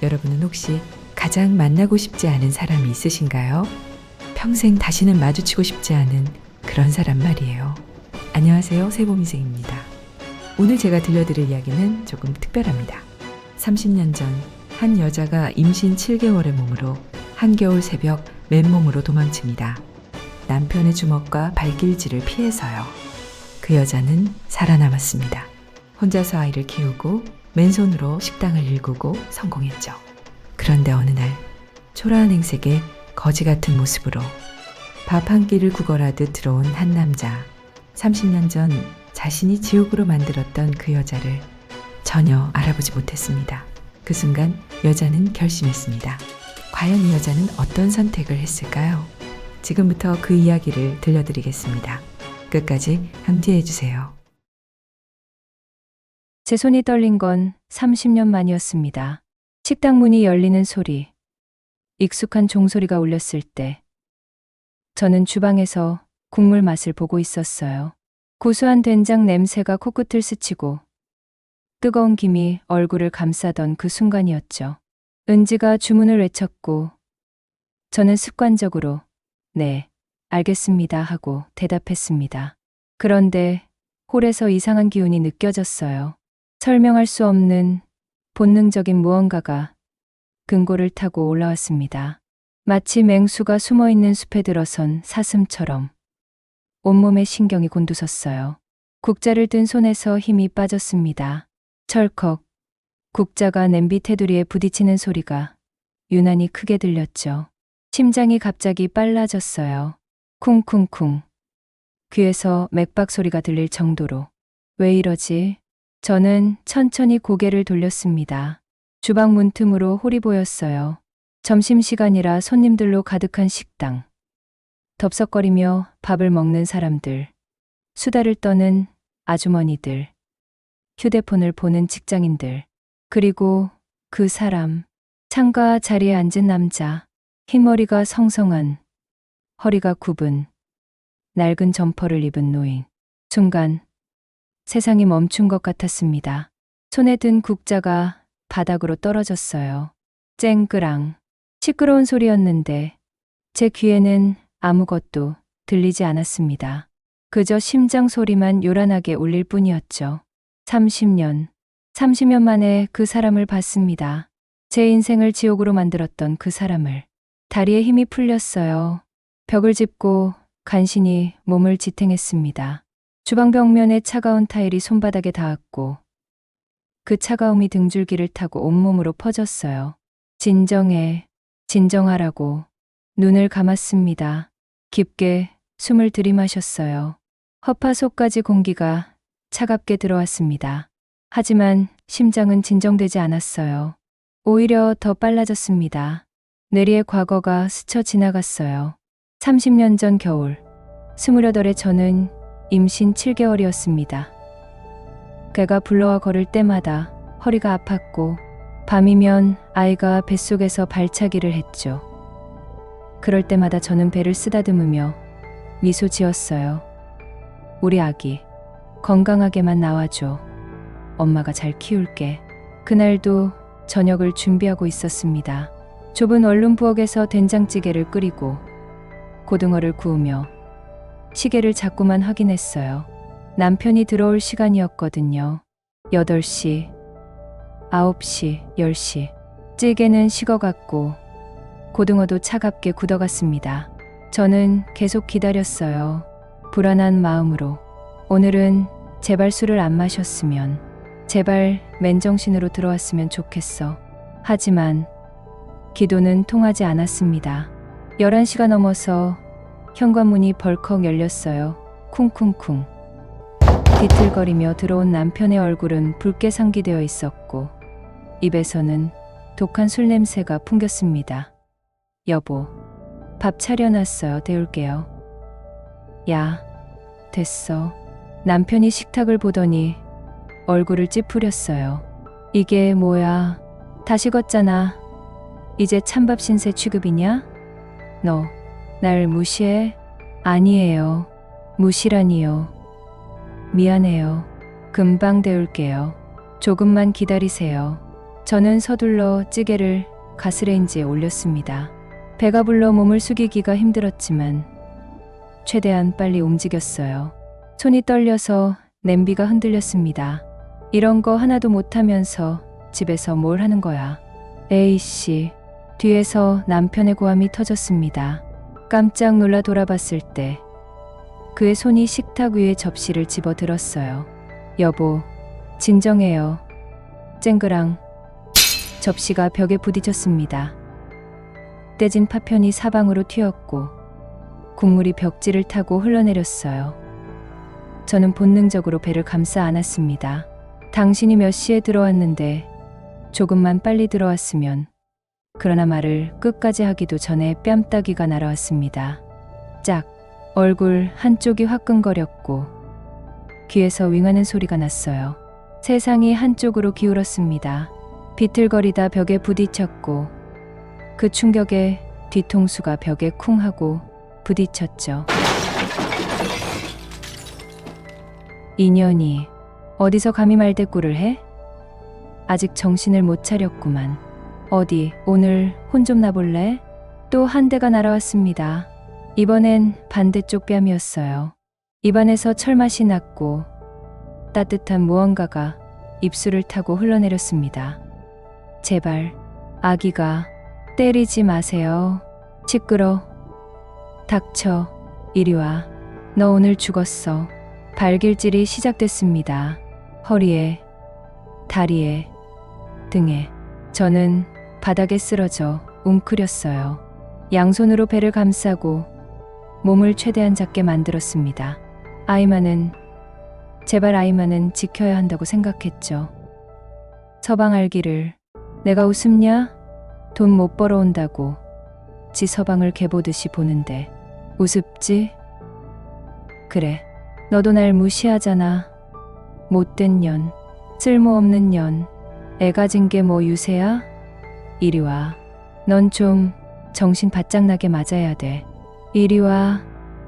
여러분은 혹시 가장 만나고 싶지 않은 사람이 있으신가요? 평생 다시는 마주치고 싶지 않은 그런 사람 말이에요. 안녕하세요. 새봄인생입니다. 오늘 제가 들려드릴 이야기는 조금 특별합니다. 30년 전 한 여자가 임신 7개월의 몸으로 한겨울 새벽 맨몸으로 도망칩니다. 남편의 주먹과 발길질을 피해서요. 그 여자는 살아남았습니다. 혼자서 아이를 키우고 맨손으로 식당을 일구고 성공했죠. 그런데 어느 날 초라한 행색에 거지 같은 모습으로 밥 한 끼를 구걸하듯 들어온 한 남자. 30년 전 자신이 지옥으로 만들었던 그 여자를 전혀 알아보지 못했습니다. 그 순간 여자는 결심했습니다. 과연 이 여자는 어떤 선택을 했을까요? 지금부터 그 이야기를 들려드리겠습니다. 끝까지 함께해 주세요. 제 손이 떨린 건 30년 만이었습니다. 식당 문이 열리는 소리, 익숙한 종소리가 울렸을 때 저는 주방에서 국물 맛을 보고 있었어요. 고소한 된장 냄새가 코끝을 스치고 뜨거운 김이 얼굴을 감싸던 그 순간이었죠. 은지가 주문을 외쳤고 저는 습관적으로 네, 알겠습니다 하고 대답했습니다. 그런데 홀에서 이상한 기운이 느껴졌어요. 설명할 수 없는 본능적인 무언가가 금고를 타고 올라왔습니다. 마치 맹수가 숨어있는 숲에 들어선 사슴처럼 온몸에 신경이 곤두섰어요. 국자를 든 손에서 힘이 빠졌습니다. 철컥, 국자가 냄비 테두리에 부딪히는 소리가 유난히 크게 들렸죠. 심장이 갑자기 빨라졌어요. 쿵쿵쿵. 귀에서 맥박 소리가 들릴 정도로. 왜 이러지? 저는 천천히 고개를 돌렸습니다. 주방 문틈으로 홀이 보였어요. 점심시간이라 손님들로 가득한 식당. 덥석거리며 밥을 먹는 사람들. 수다를 떠는 아주머니들. 휴대폰을 보는 직장인들. 그리고 그 사람. 창가 자리에 앉은 남자. 흰머리가 성성한, 허리가 굽은, 낡은 점퍼를 입은 노인. 순간 세상이 멈춘 것 같았습니다. 손에 든 국자가 바닥으로 떨어졌어요. 쨍그랑. 시끄러운 소리였는데 제 귀에는 아무것도 들리지 않았습니다. 그저 심장 소리만 요란하게 울릴 뿐이었죠. 30년 만에 그 사람을 봤습니다. 제 인생을 지옥으로 만들었던 그 사람을. 다리에 힘이 풀렸어요. 벽을 짚고 간신히 몸을 지탱했습니다. 주방 벽면에 차가운 타일이 손바닥에 닿았고 그 차가움이 등줄기를 타고 온몸으로 퍼졌어요. 진정하라고. 눈을 감았습니다. 깊게 숨을 들이마셨어요. 허파 속까지 공기가 차갑게 들어왔습니다. 하지만 심장은 진정되지 않았어요. 오히려 더 빨라졌습니다. 뇌리의 과거가 스쳐 지나갔어요. 30년 전 겨울, 28의 저는 임신 7개월이었습니다. 그가 불러와 걸을 때마다 허리가 아팠고 밤이면 아이가 뱃속에서 발차기를 했죠. 그럴 때마다 저는 배를 쓰다듬으며 미소 지었어요. 우리 아기, 건강하게만 나와줘. 엄마가 잘 키울게. 그날도 저녁을 준비하고 있었습니다. 좁은 원룸 부엌에서 된장찌개를 끓이고 고등어를 구우며 시계를 자꾸만 확인했어요. 남편이 들어올 시간이었거든요. 8시, 9시, 10시. 찌개는 식어갔고 고등어도 차갑게 굳어갔습니다. 저는 계속 기다렸어요. 불안한 마음으로. 오늘은 제발 술을 안 마셨으면, 제발 맨정신으로 들어왔으면 좋겠어. 하지만 기도는 통하지 않았습니다. 11시가 넘어서 현관문이 벌컥 열렸어요. 쿵쿵쿵. 비틀거리며 들어온 남편의 얼굴은 붉게 상기되어 있었고 입에서는 독한 술 냄새가 풍겼습니다. 여보, 밥 차려놨어요. 데울게요. 야, 됐어. 남편이 식탁을 보더니 얼굴을 찌푸렸어요. 이게 뭐야? 다 식었잖아. 이제 찬밥 신세 취급이냐? 너 날 무시해? 아니에요. 무시라니요. 미안해요. 금방 데울게요. 조금만 기다리세요. 저는 서둘러 찌개를 가스레인지에 올렸습니다. 배가 불러 몸을 숙이기가 힘들었지만 최대한 빨리 움직였어요. 손이 떨려서 냄비가 흔들렸습니다. 이런 거 하나도 못하면서 집에서 뭘 하는 거야. 에이씨. 뒤에서 남편의 고함이 터졌습니다. 깜짝 놀라 돌아봤을 때 그의 손이 식탁 위에 접시를 집어 들었어요. 여보, 진정해요. 쨍그랑 접시가 벽에 부딪혔습니다. 떼진 파편이 사방으로 튀었고 국물이 벽지를 타고 흘러내렸어요. 저는 본능적으로 배를 감싸 안았습니다. 당신이 몇 시에 들어왔는데 조금만 빨리 들어왔으면. 그러나 말을 끝까지 하기도 전에 뺨따귀가 날아왔습니다. 짝! 얼굴 한쪽이 화끈거렸고 귀에서 윙하는 소리가 났어요. 세상이 한쪽으로 기울었습니다. 비틀거리다 벽에 부딪혔고 그 충격에 뒤통수가 벽에 쿵 하고 부딪혔죠. 인연이 어디서 감히 말대꾸를 해? 아직 정신을 못 차렸구만. 어디 오늘 혼 좀 나볼래? 또 한 대가 날아왔습니다. 이번엔 반대쪽 뺨이었어요. 입안에서 철맛이 났고 따뜻한 무언가가 입술을 타고 흘러내렸습니다. 제발 아기가 때리지 마세요. 시끄러. 닥쳐. 이리 와. 너 오늘 죽었어. 발길질이 시작됐습니다. 허리에, 다리에, 등에. 저는 바닥에 쓰러져 웅크렸어요. 양손으로 배를 감싸고 몸을 최대한 작게 만들었습니다. 제발 아이만은 지켜야 한다고 생각했죠. 서방 알기를 내가 우습냐? 돈 못 벌어온다고 지 서방을 개보듯이 보는데 우습지? 그래, 너도 날 무시하잖아. 못된 년, 쓸모없는 년, 애 가진 게 뭐 유세야? 이리 와. 넌 좀 정신 바짝 나게 맞아야 돼. 이리 와.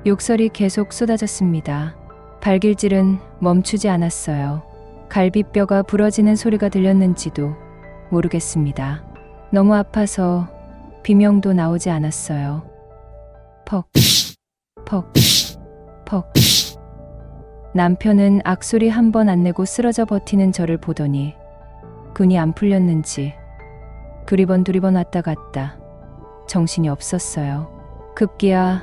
욕설이 계속 쏟아졌습니다. 발길질은 멈추지 않았어요. 갈비뼈가 부러지는 소리가 들렸는지도 모르겠습니다. 너무 아파서 비명도 나오지 않았어요. 퍽, 퍽, 퍽. 남편은 악소리 한 번 안 내고 쓰러져 버티는 저를 보더니 근이 안 풀렸는지 두리번 왔다 갔다 정신이 없었어요. 급기야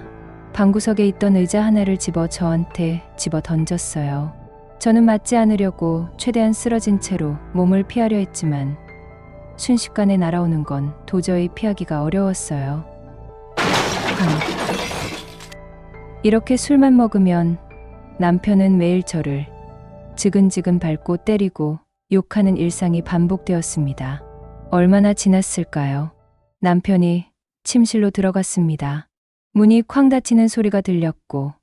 방구석에 있던 의자 하나를 집어 저한테 집어 던졌어요. 저는 맞지 않으려고 최대한 쓰러진 채로 몸을 피하려 했지만 순식간에 날아오는 건 도저히 피하기가 어려웠어요. 이렇게 술만 먹으면 남편은 매일 저를 지근지근 밟고 때리고 욕하는 일상이 반복되었습니다. 얼마나 지났을까요? 남편이 침실로 들어갔습니다. 문이 쾅 닫히는 소리가 들렸고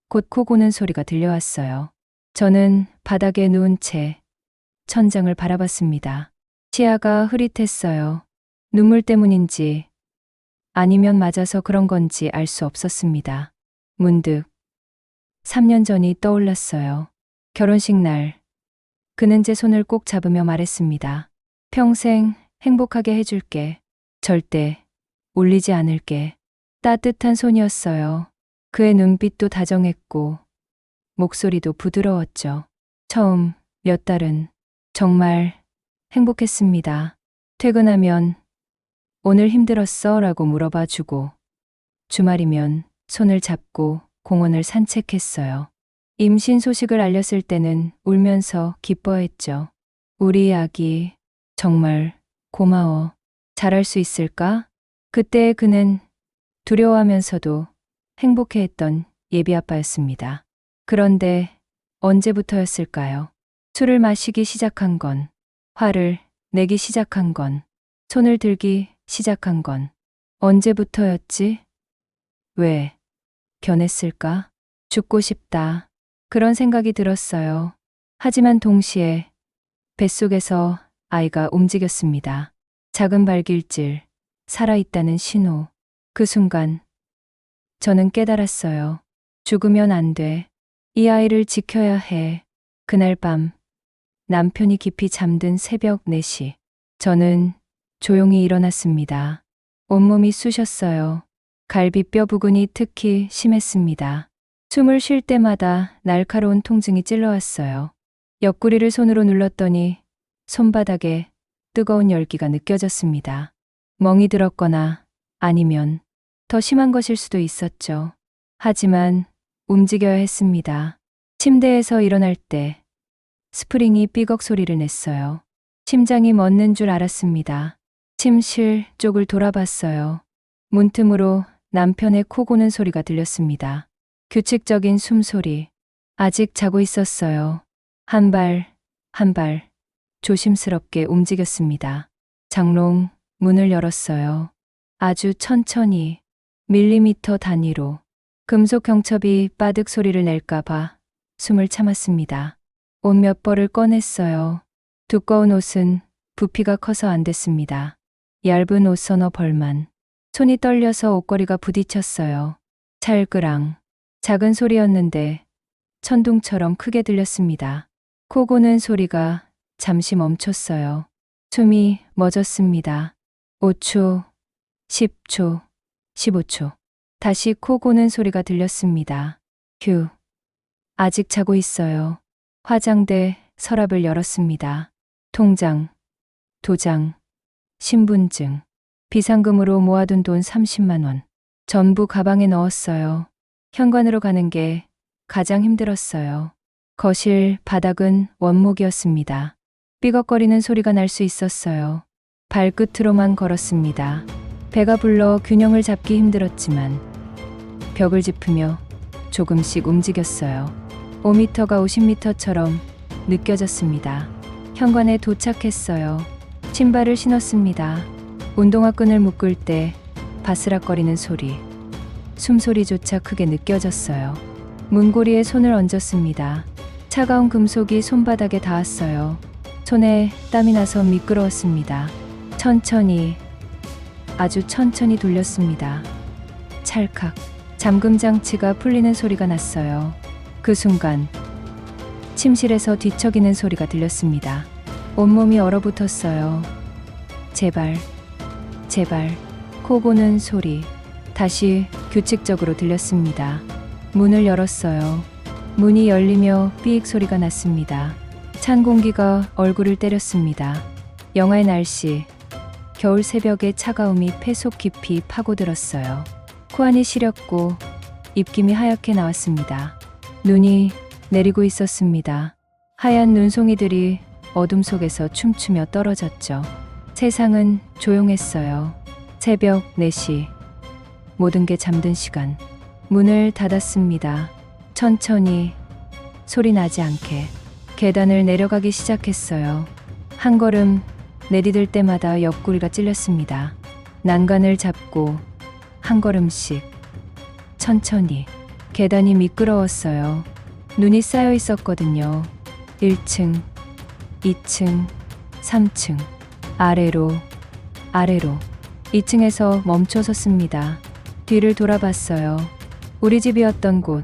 곧 코 고는 소리가 들려왔어요. 저는 바닥에 누운 채 천장을 바라봤습니다. 시야가 흐릿했어요. 눈물 때문인지 아니면 맞아서 그런 건지 알 수 없었습니다. 문득 3년 전이 떠올랐어요. 결혼식 날 그는 제 손을 꼭 잡으며 말했습니다. 평생 행복하게 해줄게. 절대 울리지 않을게. 따뜻한 손이었어요. 그의 눈빛도 다정했고 목소리도 부드러웠죠. 처음 몇 달은 정말 행복했습니다. 퇴근하면 오늘 힘들었어? 라고 물어봐 주고 주말이면 손을 잡고 공원을 산책했어요. 임신 소식을 알렸을 때는 울면서 기뻐했죠. 우리 아기 정말 고마워. 잘할 수 있을까? 그때 그는 두려워하면서도 행복해했던 예비 아빠였습니다. 그런데 언제부터였을까요? 술을 마시기 시작한 건, 화를 내기 시작한 건, 손을 들기 시작한 건 언제부터였지? 왜 견했을까? 죽고 싶다. 그런 생각이 들었어요. 하지만 동시에 뱃속에서 아이가 움직였습니다. 작은 발길질, 살아있다는 신호. 그 순간 저는 깨달았어요. 죽으면 안 돼. 이 아이를 지켜야 해. 그날 밤 남편이 깊이 잠든 새벽 4시 저는 조용히 일어났습니다. 온몸이 쑤셨어요. 갈비뼈 부근이 특히 심했습니다. 숨을 쉴 때마다 날카로운 통증이 찔러왔어요. 옆구리를 손으로 눌렀더니 손바닥에 뜨거운 열기가 느껴졌습니다. 멍이 들었거나 아니면 더 심한 것일 수도 있었죠. 하지만 움직여야 했습니다. 침대에서 일어날 때 스프링이 삐걱 소리를 냈어요. 심장이 멎는 줄 알았습니다. 침실 쪽을 돌아봤어요. 문틈으로 남편의 코 고는 소리가 들렸습니다. 규칙적인 숨소리. 아직 자고 있었어요. 한 발, 한 발, 조심스럽게 움직였습니다. 장롱 문을 열었어요. 아주 천천히, 밀리미터 단위로. 금속 경첩이 빠득 소리를 낼까봐 숨을 참았습니다. 옷 몇 벌을 꺼냈어요. 두꺼운 옷은 부피가 커서 안 됐습니다. 얇은 옷 서너 벌만. 손이 떨려서 옷걸이가 부딪혔어요. 찰그랑. 작은 소리였는데 천둥처럼 크게 들렸습니다. 코 고는 소리가 잠시 멈췄어요. 숨이 멎었습니다. 5초, 10초, 15초. 다시 코 고는 소리가 들렸습니다. 휴. 아직 자고 있어요. 화장대 서랍을 열었습니다. 통장, 도장, 신분증, 비상금으로 모아둔 돈 30만 원. 전부 가방에 넣었어요. 현관으로 가는 게 가장 힘들었어요. 거실 바닥은 원목이었습니다. 삐걱거리는 소리가 날 수 있었어요. 발끝으로만 걸었습니다. 배가 불러 균형을 잡기 힘들었지만 벽을 짚으며 조금씩 움직였어요. 5m가 50m처럼 느껴졌습니다. 현관에 도착했어요. 신발을 신었습니다. 운동화 끈을 묶을 때 바스락거리는 소리, 숨소리조차 크게 느껴졌어요. 문고리에 손을 얹었습니다. 차가운 금속이 손바닥에 닿았어요. 손에 땀이 나서 미끄러웠습니다. 천천히, 아주 천천히 돌렸습니다. 찰칵, 잠금 장치가 풀리는 소리가 났어요. 그 순간 침실에서 뒤척이는 소리가 들렸습니다. 온몸이 얼어붙었어요. 제발, 제발. 코 고는 소리 다시 규칙적으로 들렸습니다. 문을 열었어요. 문이 열리며 삐익 소리가 났습니다. 찬 공기가 얼굴을 때렸습니다. 영하의 날씨, 겨울 새벽의 차가움이 폐속 깊이 파고들었어요. 코안이 시렸고 입김이 하얗게 나왔습니다. 눈이 내리고 있었습니다. 하얀 눈송이들이 어둠 속에서 춤추며 떨어졌죠. 세상은 조용했어요. 새벽 4시. 모든 게 잠든 시간. 문을 닫았습니다. 천천히, 소리 나지 않게 계단을 내려가기 시작했어요. 한 걸음 내디딜 때마다 옆구리가 찔렸습니다. 난간을 잡고 한 걸음씩 천천히. 계단이 미끄러웠어요. 눈이 쌓여 있었거든요. 1층, 2층, 3층. 아래로, 아래로. 2층에서 멈춰 섰습니다. 뒤를 돌아봤어요. 우리 집이었던 곳.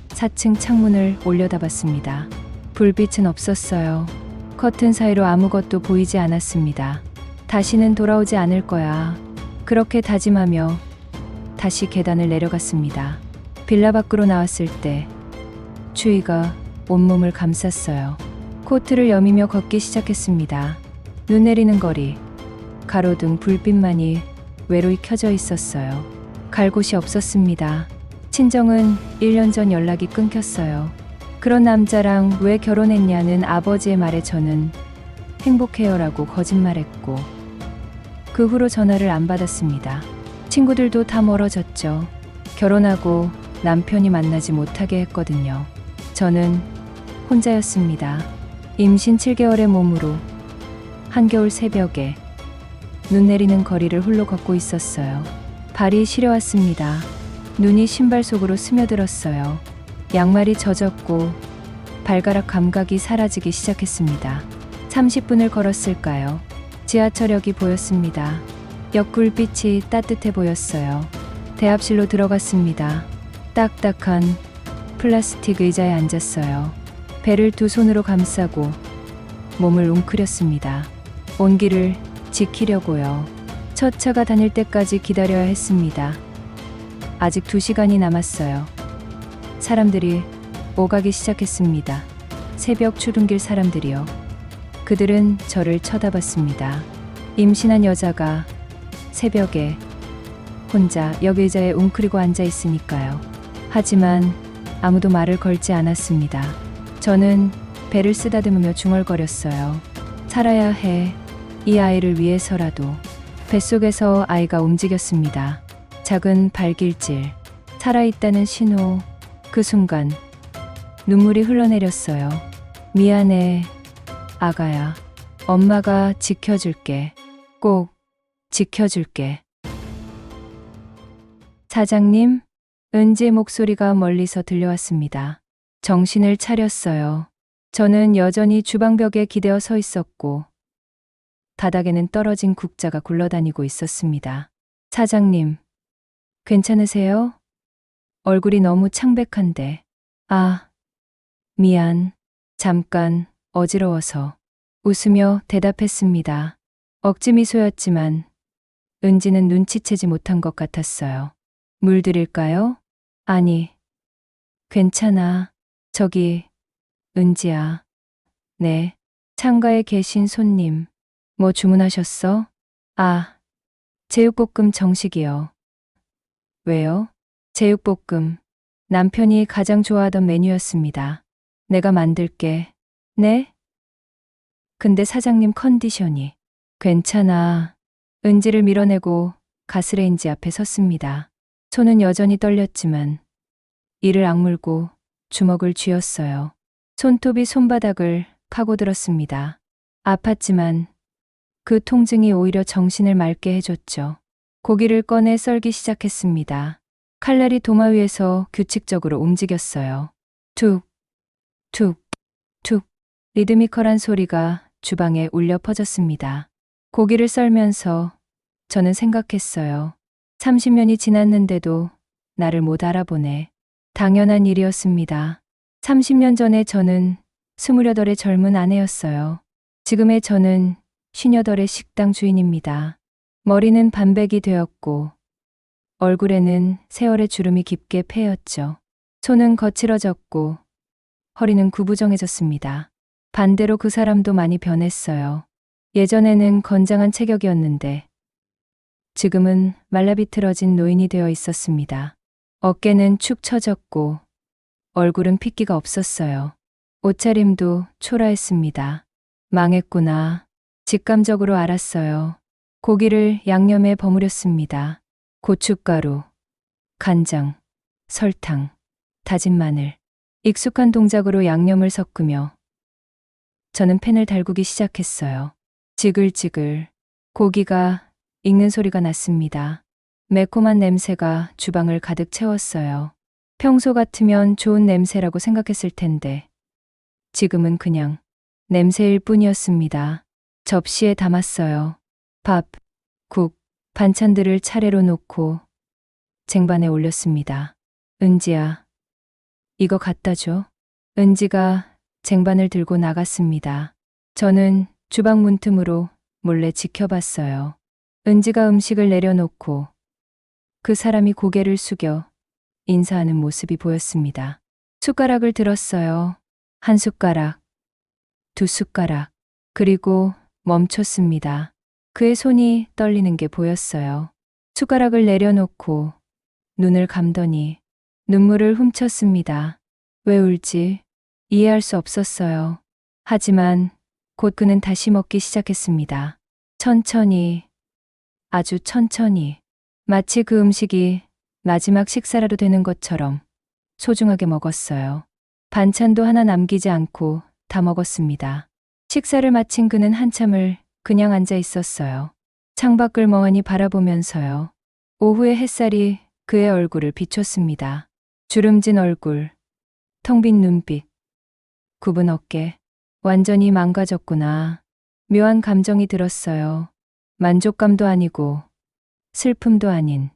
4층 창문을 올려다봤습니다. 불빛은 없었어요. 커튼 사이로 아무것도 보이지 않았습니다. 다시는 돌아오지 않을 거야. 그렇게 다짐하며 다시 계단을 내려갔습니다. 빌라 밖으로 나왔을 때 추위가 온몸을 감쌌어요. 코트를 여미며 걷기 시작했습니다. 눈 내리는 거리, 가로등 불빛만이 외로이 켜져 있었어요. 갈 곳이 없었습니다. 친정은 1년 전 연락이 끊겼어요. 그런 남자랑 왜 결혼했냐는 아버지의 말에 저는 행복해요라고 거짓말했고 그 후로 전화를 안 받았습니다. 친구들도 다 멀어졌죠. 결혼하고 남편이 만나지 못하게 했거든요. 저는 혼자였습니다. 임신 7개월의 몸으로 한겨울 새벽에 눈 내리는 거리를 홀로 걷고 있었어요. 발이 시려왔습니다. 눈이 신발 속으로 스며들었어요. 양말이 젖었고 발가락 감각이 사라지기 시작했습니다. 30분을 걸었을까요? 지하철역이 보였습니다. 역 불빛이 따뜻해 보였어요. 대합실로 들어갔습니다. 딱딱한 플라스틱 의자에 앉았어요. 배를 두 손으로 감싸고 몸을 웅크렸습니다. 온기를 지키려고요. 첫 차가 다닐 때까지 기다려야 했습니다. 아직 2시간이 남았어요. 사람들이 오가기 시작했습니다. 새벽 출근길 사람들이요. 그들은 저를 쳐다봤습니다. 임신한 여자가 새벽에 혼자 역 의자에 웅크리고 앉아 있으니까요. 하지만 아무도 말을 걸지 않았습니다. 저는 배를 쓰다듬으며 중얼거렸어요. 살아야 해. 이 아이를 위해서라도. 뱃속에서 아이가 움직였습니다. 작은 발길질, 살아있다는 신호. 그 순간 눈물이 흘러내렸어요. 미안해, 아가야. 엄마가 지켜줄게. 꼭 지켜줄게. 사장님, 은지의 목소리가 멀리서 들려왔습니다. 정신을 차렸어요. 저는 여전히 주방벽에 기대어 서 있었고 바닥에는 떨어진 국자가 굴러다니고 있었습니다. 사장님, 괜찮으세요? 얼굴이 너무 창백한데. 아, 미안. 잠깐 어지러워서. 웃으며 대답했습니다. 억지 미소였지만 은지는 눈치채지 못한 것 같았어요. 물 드릴까요? 아니, 괜찮아. 저기, 은지야. 네. 창가에 계신 손님. 뭐 주문하셨어? 아, 제육볶음 정식이요. 왜요? 제육볶음. 남편이 가장 좋아하던 메뉴였습니다. 내가 만들게. 네? 근데 사장님 컨디션이. 괜찮아. 은지를 밀어내고 가스레인지 앞에 섰습니다. 손은 여전히 떨렸지만 이를 악물고 주먹을 쥐었어요. 손톱이 손바닥을 파고들었습니다. 아팠지만 그 통증이 오히려 정신을 맑게 해줬죠. 고기를 꺼내 썰기 시작했습니다. 칼날이 도마 위에서 규칙적으로 움직였어요. 툭, 툭, 툭. 리드미컬한 소리가 주방에 울려 퍼졌습니다. 고기를 썰면서 저는 생각했어요. 30년이 지났는데도 나를 못 알아보네. 당연한 일이었습니다. 30년 전에 저는 28의 젊은 아내였어요. 지금의 저는 58의 식당 주인입니다. 머리는 반백이 되었고 얼굴에는 세월의 주름이 깊게 패였죠. 손은 거칠어졌고 허리는 구부정해졌습니다. 반대로 그 사람도 많이 변했어요. 예전에는 건장한 체격이었는데 지금은 말라비틀어진 노인이 되어 있었습니다. 어깨는 축 처졌고 얼굴은 핏기가 없었어요. 옷차림도 초라했습니다. 망했구나. 직감적으로 알았어요. 고기를 양념에 버무렸습니다. 고춧가루, 간장, 설탕, 다진 마늘. 익숙한 동작으로 양념을 섞으며 저는 팬을 달구기 시작했어요. 지글지글 고기가 익는 소리가 났습니다. 매콤한 냄새가 주방을 가득 채웠어요. 평소 같으면 좋은 냄새라고 생각했을 텐데 지금은 그냥 냄새일 뿐이었습니다. 접시에 담았어요. 밥, 국, 반찬들을 차례로 놓고 쟁반에 올렸습니다. 은지야, 이거 갖다 줘. 은지가 쟁반을 들고 나갔습니다. 저는 주방 문틈으로 몰래 지켜봤어요. 은지가 음식을 내려놓고 그 사람이 고개를 숙여 인사하는 모습이 보였습니다. 숟가락을 들었어요. 한 숟가락, 두 숟가락, 그리고 멈췄습니다. 그의 손이 떨리는 게 보였어요. 숟가락을 내려놓고 눈을 감더니 눈물을 훔쳤습니다. 왜 울지? 이해할 수 없었어요. 하지만 곧 그는 다시 먹기 시작했습니다. 천천히, 아주 천천히, 마치 그 음식이 마지막 식사라도 되는 것처럼 소중하게 먹었어요. 반찬도 하나 남기지 않고 다 먹었습니다. 식사를 마친 그는 한참을 그냥 앉아 있었어요. 창밖을 멍하니 바라보면서요. 오후의 햇살이 그의 얼굴을 비췄습니다. 주름진 얼굴, 텅 빈 눈빛, 굽은 어깨. 완전히 망가졌구나. 묘한 감정이 들었어요. 만족감도 아니고 슬픔도 아닌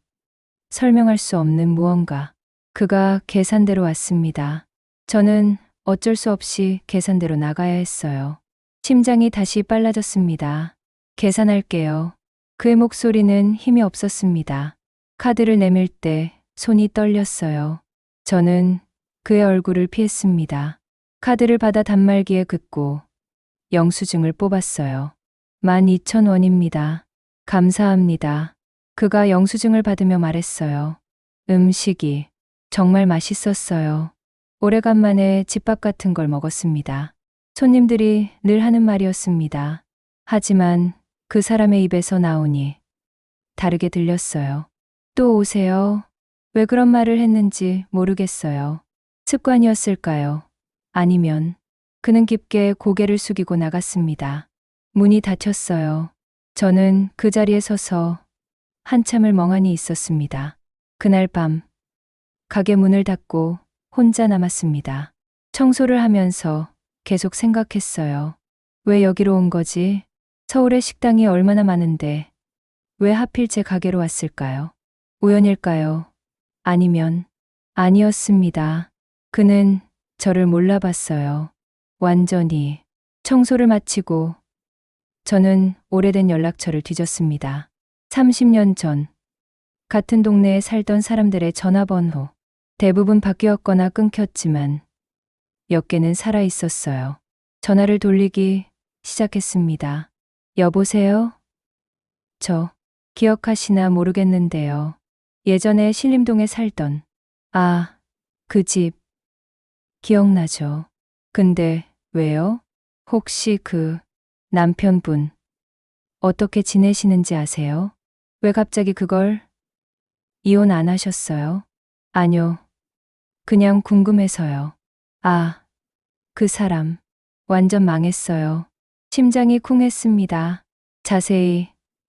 설명할 수 없는 무언가. 그가 계산대로 왔습니다. 저는 어쩔 수 없이 계산대로 나가야 했어요. 심장이 다시 빨라졌습니다. 계산할게요. 그의 목소리는 힘이 없었습니다. 카드를 내밀 때 손이 떨렸어요. 저는 그의 얼굴을 피했습니다. 카드를 받아 단말기에 긋고 영수증을 뽑았어요. 12,000원입니다. 감사합니다. 그가 영수증을 받으며 말했어요. 음식이 정말 맛있었어요. 오래간만에 집밥 같은 걸 먹었습니다. 손님들이 늘 하는 말이었습니다. 하지만 그 사람의 입에서 나오니 다르게 들렸어요. 또 오세요. 왜 그런 말을 했는지 모르겠어요. 습관이었을까요? 아니면 그는 깊게 고개를 숙이고 나갔습니다. 문이 닫혔어요. 저는 그 자리에 서서 한참을 멍하니 있었습니다. 그날 밤 가게 문을 닫고 혼자 남았습니다. 청소를 하면서 계속 생각했어요. 왜 여기로 온 거지? 서울에 식당이 얼마나 많은데 왜 하필 제 가게로 왔을까요? 우연일까요? 아니면 아니었습니다. 그는 저를 몰라봤어요. 완전히. 청소를 마치고 저는 오래된 연락처를 뒤졌습니다. 30년 전 같은 동네에 살던 사람들의 전화번호. 대부분 바뀌었거나 끊겼지만 몇 개는 살아 있었어요. 전화를 돌리기 시작했습니다. 여보세요? 저 기억하시나 모르겠는데요. 예전에 신림동에 살던 그 집 기억나죠? 근데 왜요? 혹시 그 남편분 어떻게 지내시는지 아세요? 왜 갑자기 그걸 이혼 안 하셨어요? 아니요. 그냥 궁금해서요. 그 사람 완전 망했어요. 심장이 쿵했습니다. 자세히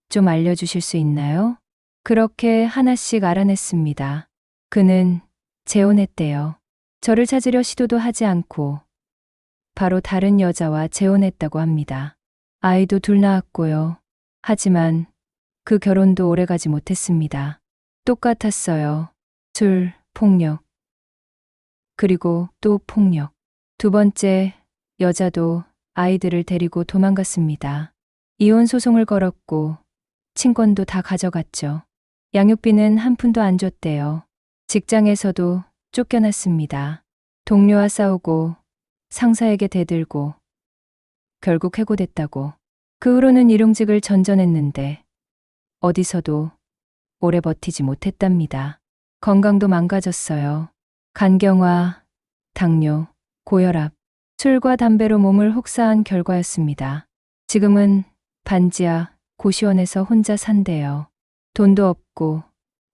좀 알려주실 수 있나요? 그렇게 하나씩 알아냈습니다. 그는 재혼했대요. 저를 찾으려 시도도 하지 않고 바로 다른 여자와 재혼했다고 합니다. 아이도 둘 낳았고요. 하지만 그 결혼도 오래가지 못했습니다. 똑같았어요. 술, 폭력. 그리고 또 폭력. 두 번째 여자도 아이들을 데리고 도망갔습니다. 이혼 소송을 걸었고 친권도 다 가져갔죠. 양육비는 한 푼도 안 줬대요. 직장에서도 쫓겨났습니다. 동료와 싸우고 상사에게 대들고 결국 해고됐다고. 그 후로는 일용직을 전전했는데 어디서도 오래 버티지 못했답니다. 건강도 망가졌어요. 간경화, 당뇨, 고혈압, 술과 담배로 몸을 혹사한 결과였습니다. 지금은 반지하 고시원에서 혼자 산대요. 돈도 없고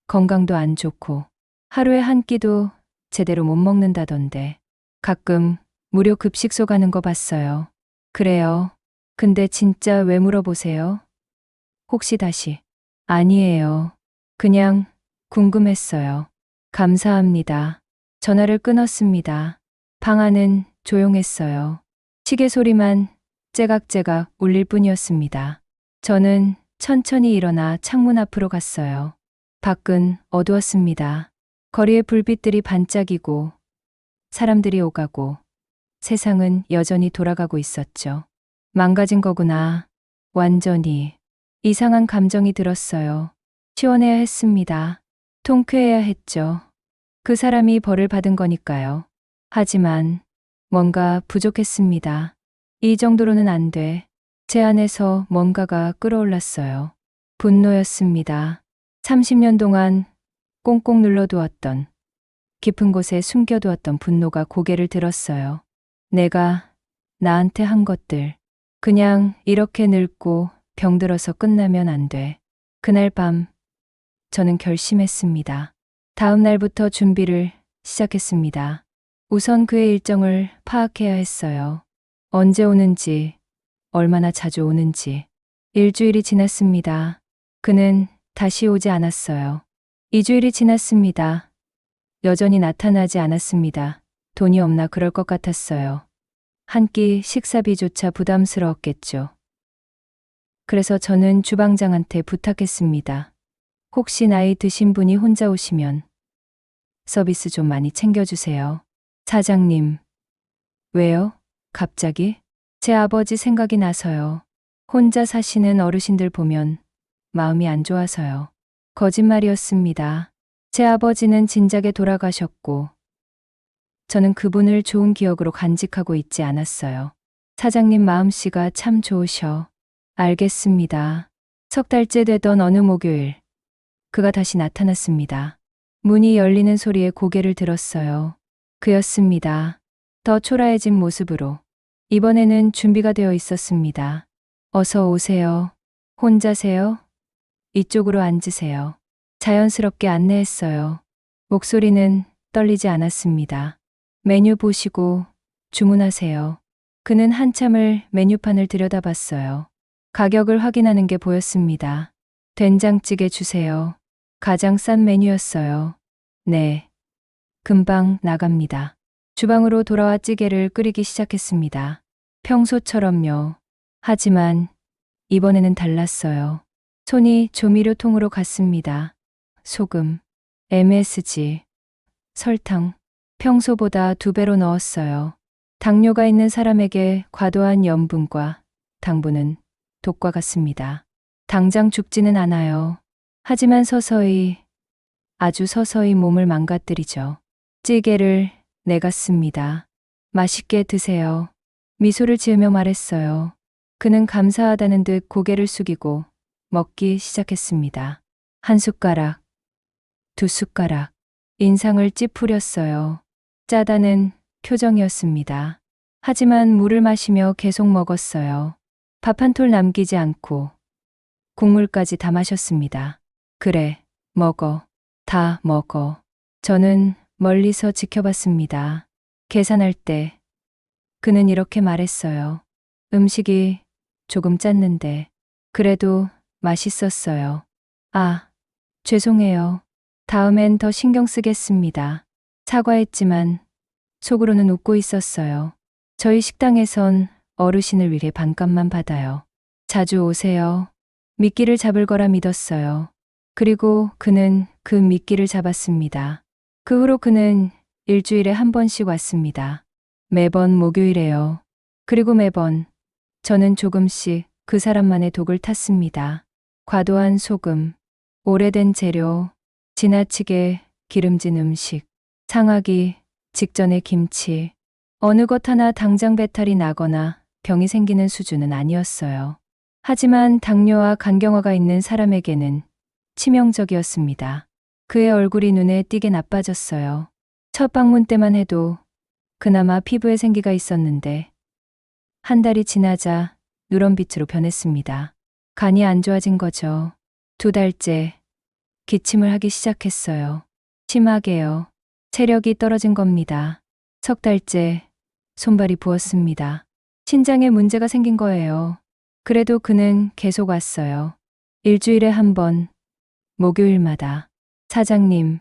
건강도 안 좋고 하루에 한 끼도 제대로 못 먹는다던데 가끔 무료 급식소 가는 거 봤어요. 그래요. 근데 진짜 왜 물어보세요? 혹시 다시? 아니에요. 그냥 궁금했어요. 감사합니다. 전화를 끊었습니다. 방 안은 조용했어요. 시계 소리만 째각째각 울릴 뿐이었습니다. 저는 천천히 일어나 창문 앞으로 갔어요. 밖은 어두웠습니다. 거리에 불빛들이 반짝이고 사람들이 오가고 세상은 여전히 돌아가고 있었죠. 망가진 거구나. 완전히. 이상한 감정이 들었어요. 치워내야 했습니다. 통쾌해야 했죠. 그 사람이 벌을 받은 거니까요. 하지만 뭔가 부족했습니다. 이 정도로는 안 돼. 제 안에서 뭔가가 끌어올랐어요. 분노였습니다. 30년 동안 꽁꽁 눌러두었던, 깊은 곳에 숨겨두었던 분노가 고개를 들었어요. 내가 나한테 한 것들, 그냥 이렇게 늙고 병들어서 끝나면 안 돼. 그날 밤 저는 결심했습니다. 다음 날부터 준비를 시작했습니다. 우선 그의 일정을 파악해야 했어요. 언제 오는지, 얼마나 자주 오는지. 일주일이 지났습니다. 그는 다시 오지 않았어요. 2주일이 지났습니다. 여전히 나타나지 않았습니다. 돈이 없나 그럴 것 같았어요. 한 끼 식사비조차 부담스러웠겠죠. 그래서 저는 주방장한테 부탁했습니다. 혹시 나이 드신 분이 혼자 오시면 서비스 좀 많이 챙겨주세요. 사장님. 왜요? 갑자기? 제 아버지 생각이 나서요. 혼자 사시는 어르신들 보면 마음이 안 좋아서요. 거짓말이었습니다. 제 아버지는 진작에 돌아가셨고, 저는 그분을 좋은 기억으로 간직하고 있지 않았어요. 사장님 마음씨가 참 좋으셔. 알겠습니다. 석 달째 되던 어느 목요일, 그가 다시 나타났습니다. 문이 열리는 소리에 고개를 들었어요. 그였습니다. 더 초라해진 모습으로. 이번에는 준비가 되어 있었습니다. 어서 오세요. 혼자세요? 이쪽으로 앉으세요. 자연스럽게 안내했어요. 목소리는 떨리지 않았습니다. 메뉴 보시고 주문하세요. 그는 한참을 메뉴판을 들여다봤어요. 가격을 확인하는 게 보였습니다. 된장찌개 주세요. 가장 싼 메뉴였어요. 네. 금방 나갑니다. 주방으로 돌아와 찌개를 끓이기 시작했습니다. 평소처럼요. 하지만 이번에는 달랐어요. 손이 조미료통으로 갔습니다. 소금, MSG, 설탕, 평소보다 2배로 넣었어요. 당뇨가 있는 사람에게 과도한 염분과 당분은 독과 같습니다. 당장 죽지는 않아요. 하지만 서서히, 아주 서서히 몸을 망가뜨리죠. 찌개를 내갔습니다. 맛있게 드세요. 미소를 지으며 말했어요. 그는 감사하다는 듯 고개를 숙이고 먹기 시작했습니다. 한 숟가락, 2숟가락, 인상을 찌푸렸어요. 짜다는 표정이었습니다. 하지만 물을 마시며 계속 먹었어요. 밥 한 톨 남기지 않고 국물까지 다 마셨습니다. 그래, 먹어. 다 먹어. 저는 멀리서 지켜봤습니다. 계산할 때 그는 이렇게 말했어요. 음식이 조금 짰는데 그래도 맛있었어요. 아, 죄송해요. 다음엔 더 신경 쓰겠습니다. 사과했지만 속으로는 웃고 있었어요. 저희 식당에선 어르신을 위해 반값만 받아요. 자주 오세요. 미끼를 잡을 거라 믿었어요. 그리고 그는 그 미끼를 잡았습니다. 그 후로 그는 일주일에 한 번씩 왔습니다. 매번 목요일에요. 그리고 매번 저는 조금씩 그 사람만의 독을 탔습니다. 과도한 소금, 오래된 재료, 지나치게 기름진 음식, 상하기 직전의 김치, 어느 것 하나 당장 배탈이 나거나 병이 생기는 수준은 아니었어요. 하지만 당뇨와 간경화가 있는 사람에게는 치명적이었습니다. 그의 얼굴이 눈에 띄게 나빠졌어요. 첫 방문 때만 해도 그나마 피부에 생기가 있었는데 한 달이 지나자 누런빛으로 변했습니다. 간이 안 좋아진 거죠. 2달째 기침을 하기 시작했어요. 심하게요. 체력이 떨어진 겁니다. 석 달째 손발이 부었습니다. 신장에 문제가 생긴 거예요. 그래도 그는 계속 왔어요. 일주일에 한 번, 목요일마다. 사장님,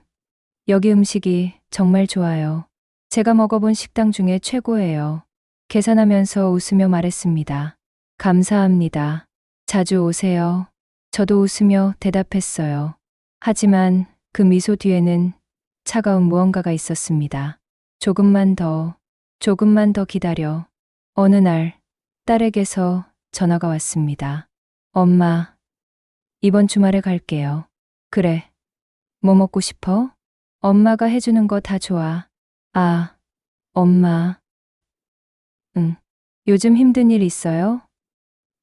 여기 음식이 정말 좋아요. 제가 먹어본 식당 중에 최고예요. 계산하면서 웃으며 말했습니다. 감사합니다. 자주 오세요. 저도 웃으며 대답했어요. 하지만 그 미소 뒤에는 차가운 무언가가 있었습니다. 조금만 더 기다려. 어느 날 딸에게서 전화가 왔습니다. 엄마, 이번 주말에 갈게요. 그래. 뭐 먹고 싶어? 엄마가 해주는 거 다 좋아. 아, 엄마. 응. 요즘 힘든 일 있어요?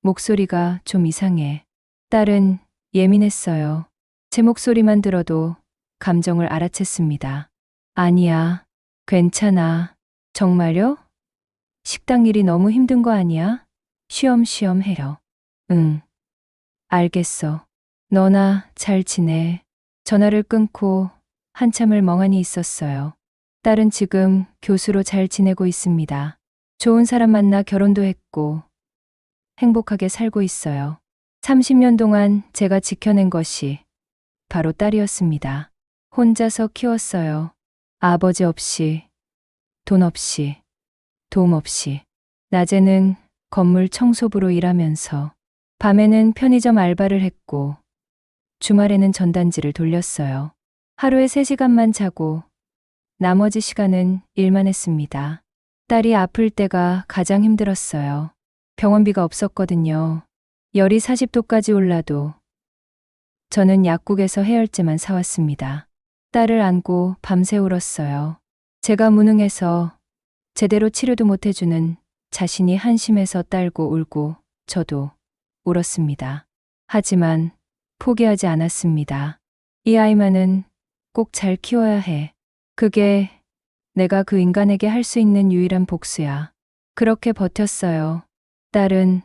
목소리가 좀 이상해. 딸은 예민했어요. 제 목소리만 들어도 감정을 알아챘습니다. 아니야. 괜찮아. 정말요? 식당 일이 너무 힘든 거 아니야? 쉬엄쉬엄 해요. 응. 알겠어. 너나 잘 지내. 전화를 끊고 한참을 멍하니 있었어요. 딸은 지금 교수로 잘 지내고 있습니다. 좋은 사람 만나 결혼도 했고 행복하게 살고 있어요. 30년 동안 제가 지켜낸 것이 바로 딸이었습니다. 혼자서 키웠어요. 아버지 없이, 돈 없이, 도움 없이. 낮에는 건물 청소부로 일하면서 밤에는 편의점 알바를 했고 주말에는 전단지를 돌렸어요. 하루에 3시간만 자고 나머지 시간은 일만 했습니다. 딸이 아플 때가 가장 힘들었어요. 병원비가 없었거든요. 열이 40도까지 올라도 저는 약국에서 해열제만 사왔습니다. 딸을 안고 밤새 울었어요. 제가 무능해서 제대로 치료도 못해주는 자신이 한심해서 딸고 울고 저도 울었습니다. 하지만 포기하지 않았습니다. 이 아이만은 꼭 잘 키워야 해. 그게 내가 그 인간에게 할 수 있는 유일한 복수야. 그렇게 버텼어요. 딸은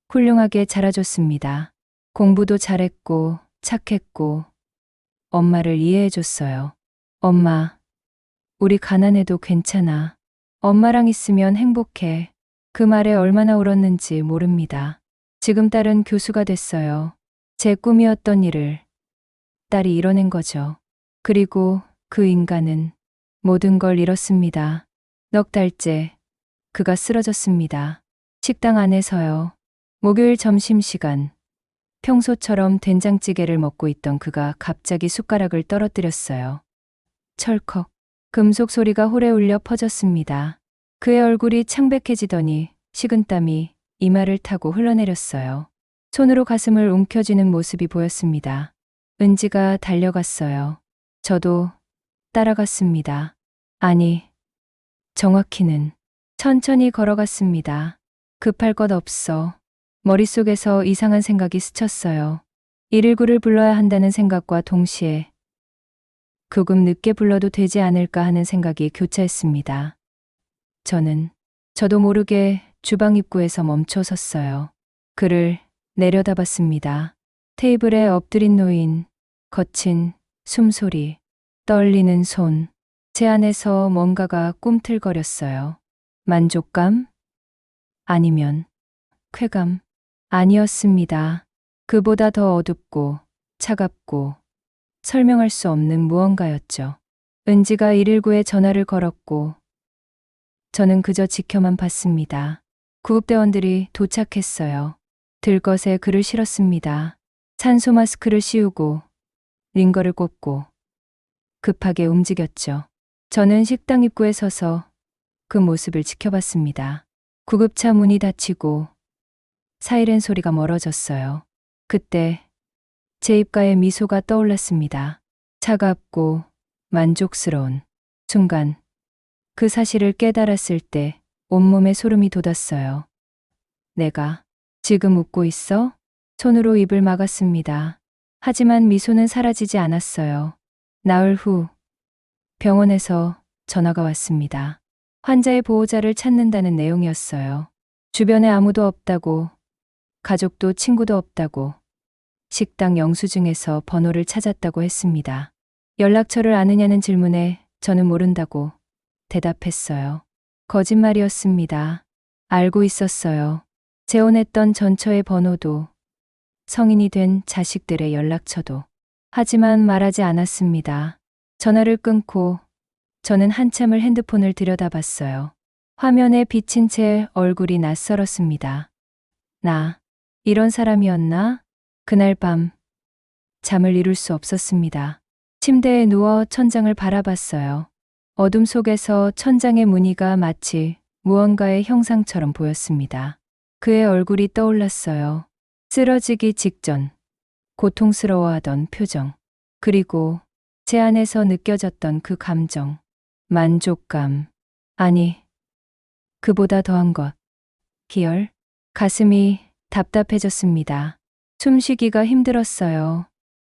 훌륭하게 자라줬습니다. 공부도 잘했고 착했고 엄마를 이해해줬어요. 엄마, 우리 가난해도 괜찮아. 엄마랑 있으면 행복해. 그 말에 얼마나 울었는지 모릅니다. 지금 딸은 교수가 됐어요. 제 꿈이었던 일을 딸이 이뤄낸 거죠. 그리고 그 인간은 모든 걸 잃었습니다. 넉 달째 그가 쓰러졌습니다. 식당 안에서요. 목요일 점심시간. 평소처럼 된장찌개를 먹고 있던 그가 갑자기 숟가락을 떨어뜨렸어요. 철컥. 금속 소리가 홀에 울려 퍼졌습니다. 그의 얼굴이 창백해지더니 식은땀이 이마를 타고 흘러내렸어요. 손으로 가슴을 움켜쥐는 모습이 보였습니다. 은지가 달려갔어요. 저도 따라갔습니다. 아니, 정확히는 천천히 걸어갔습니다. 급할 것 없어. 머릿속에서 이상한 생각이 스쳤어요. 119를 불러야 한다는 생각과 동시에 조금 늦게 불러도 되지 않을까 하는 생각이 교차했습니다. 저도 모르게 주방 입구에서 멈춰 섰어요. 그를 내려다봤습니다. 테이블에 엎드린 노인, 거친 숨소리, 떨리는 손. 제 안에서 뭔가가 꿈틀거렸어요. 만족감? 아니면 쾌감? 아니었습니다. 그보다 더 어둡고 차갑고 설명할 수 없는 무언가였죠. 은지가 119에 전화를 걸었고 저는 그저 지켜만 봤습니다. 구급대원들이 도착했어요. 들것에 그를 실었습니다. 산소 마스크를 씌우고 링거를 꽂고 급하게 움직였죠. 저는 식당 입구에 서서 그 모습을 지켜봤습니다. 구급차 문이 닫히고 사이렌 소리가 멀어졌어요. 그때 제 입가에 미소가 떠올랐습니다. 차갑고 만족스러운 순간. 그 사실을 깨달았을 때 온몸에 소름이 돋았어요. 내가 지금 웃고 있어? 손으로 입을 막았습니다. 하지만 미소는 사라지지 않았어요. 나흘 후 병원에서 전화가 왔습니다. 환자의 보호자를 찾는다는 내용이었어요. 주변에 아무도 없다고, 가족도 친구도 없다고, 식당 영수증에서 번호를 찾았다고 했습니다. 연락처를 아느냐는 질문에 저는 모른다고 대답했어요. 거짓말이었습니다. 알고 있었어요. 재혼했던 전처의 번호도, 성인이 된 자식들의 연락처도. 하지만 말하지 않았습니다. 전화를 끊고 저는 한참을 핸드폰을 들여다봤어요. 화면에 비친 채 얼굴이 낯설었습니다. 나, 이런 사람이었나? 그날 밤, 잠을 이룰 수 없었습니다. 침대에 누워 천장을 바라봤어요. 어둠 속에서 천장의 무늬가 마치 무언가의 형상처럼 보였습니다. 그의 얼굴이 떠올랐어요. 쓰러지기 직전, 고통스러워하던 표정, 그리고 제 안에서 느껴졌던 그 감정, 만족감, 아니, 그보다 더한 것, 기열, 가슴이 답답해졌습니다. 숨쉬기가 힘들었어요.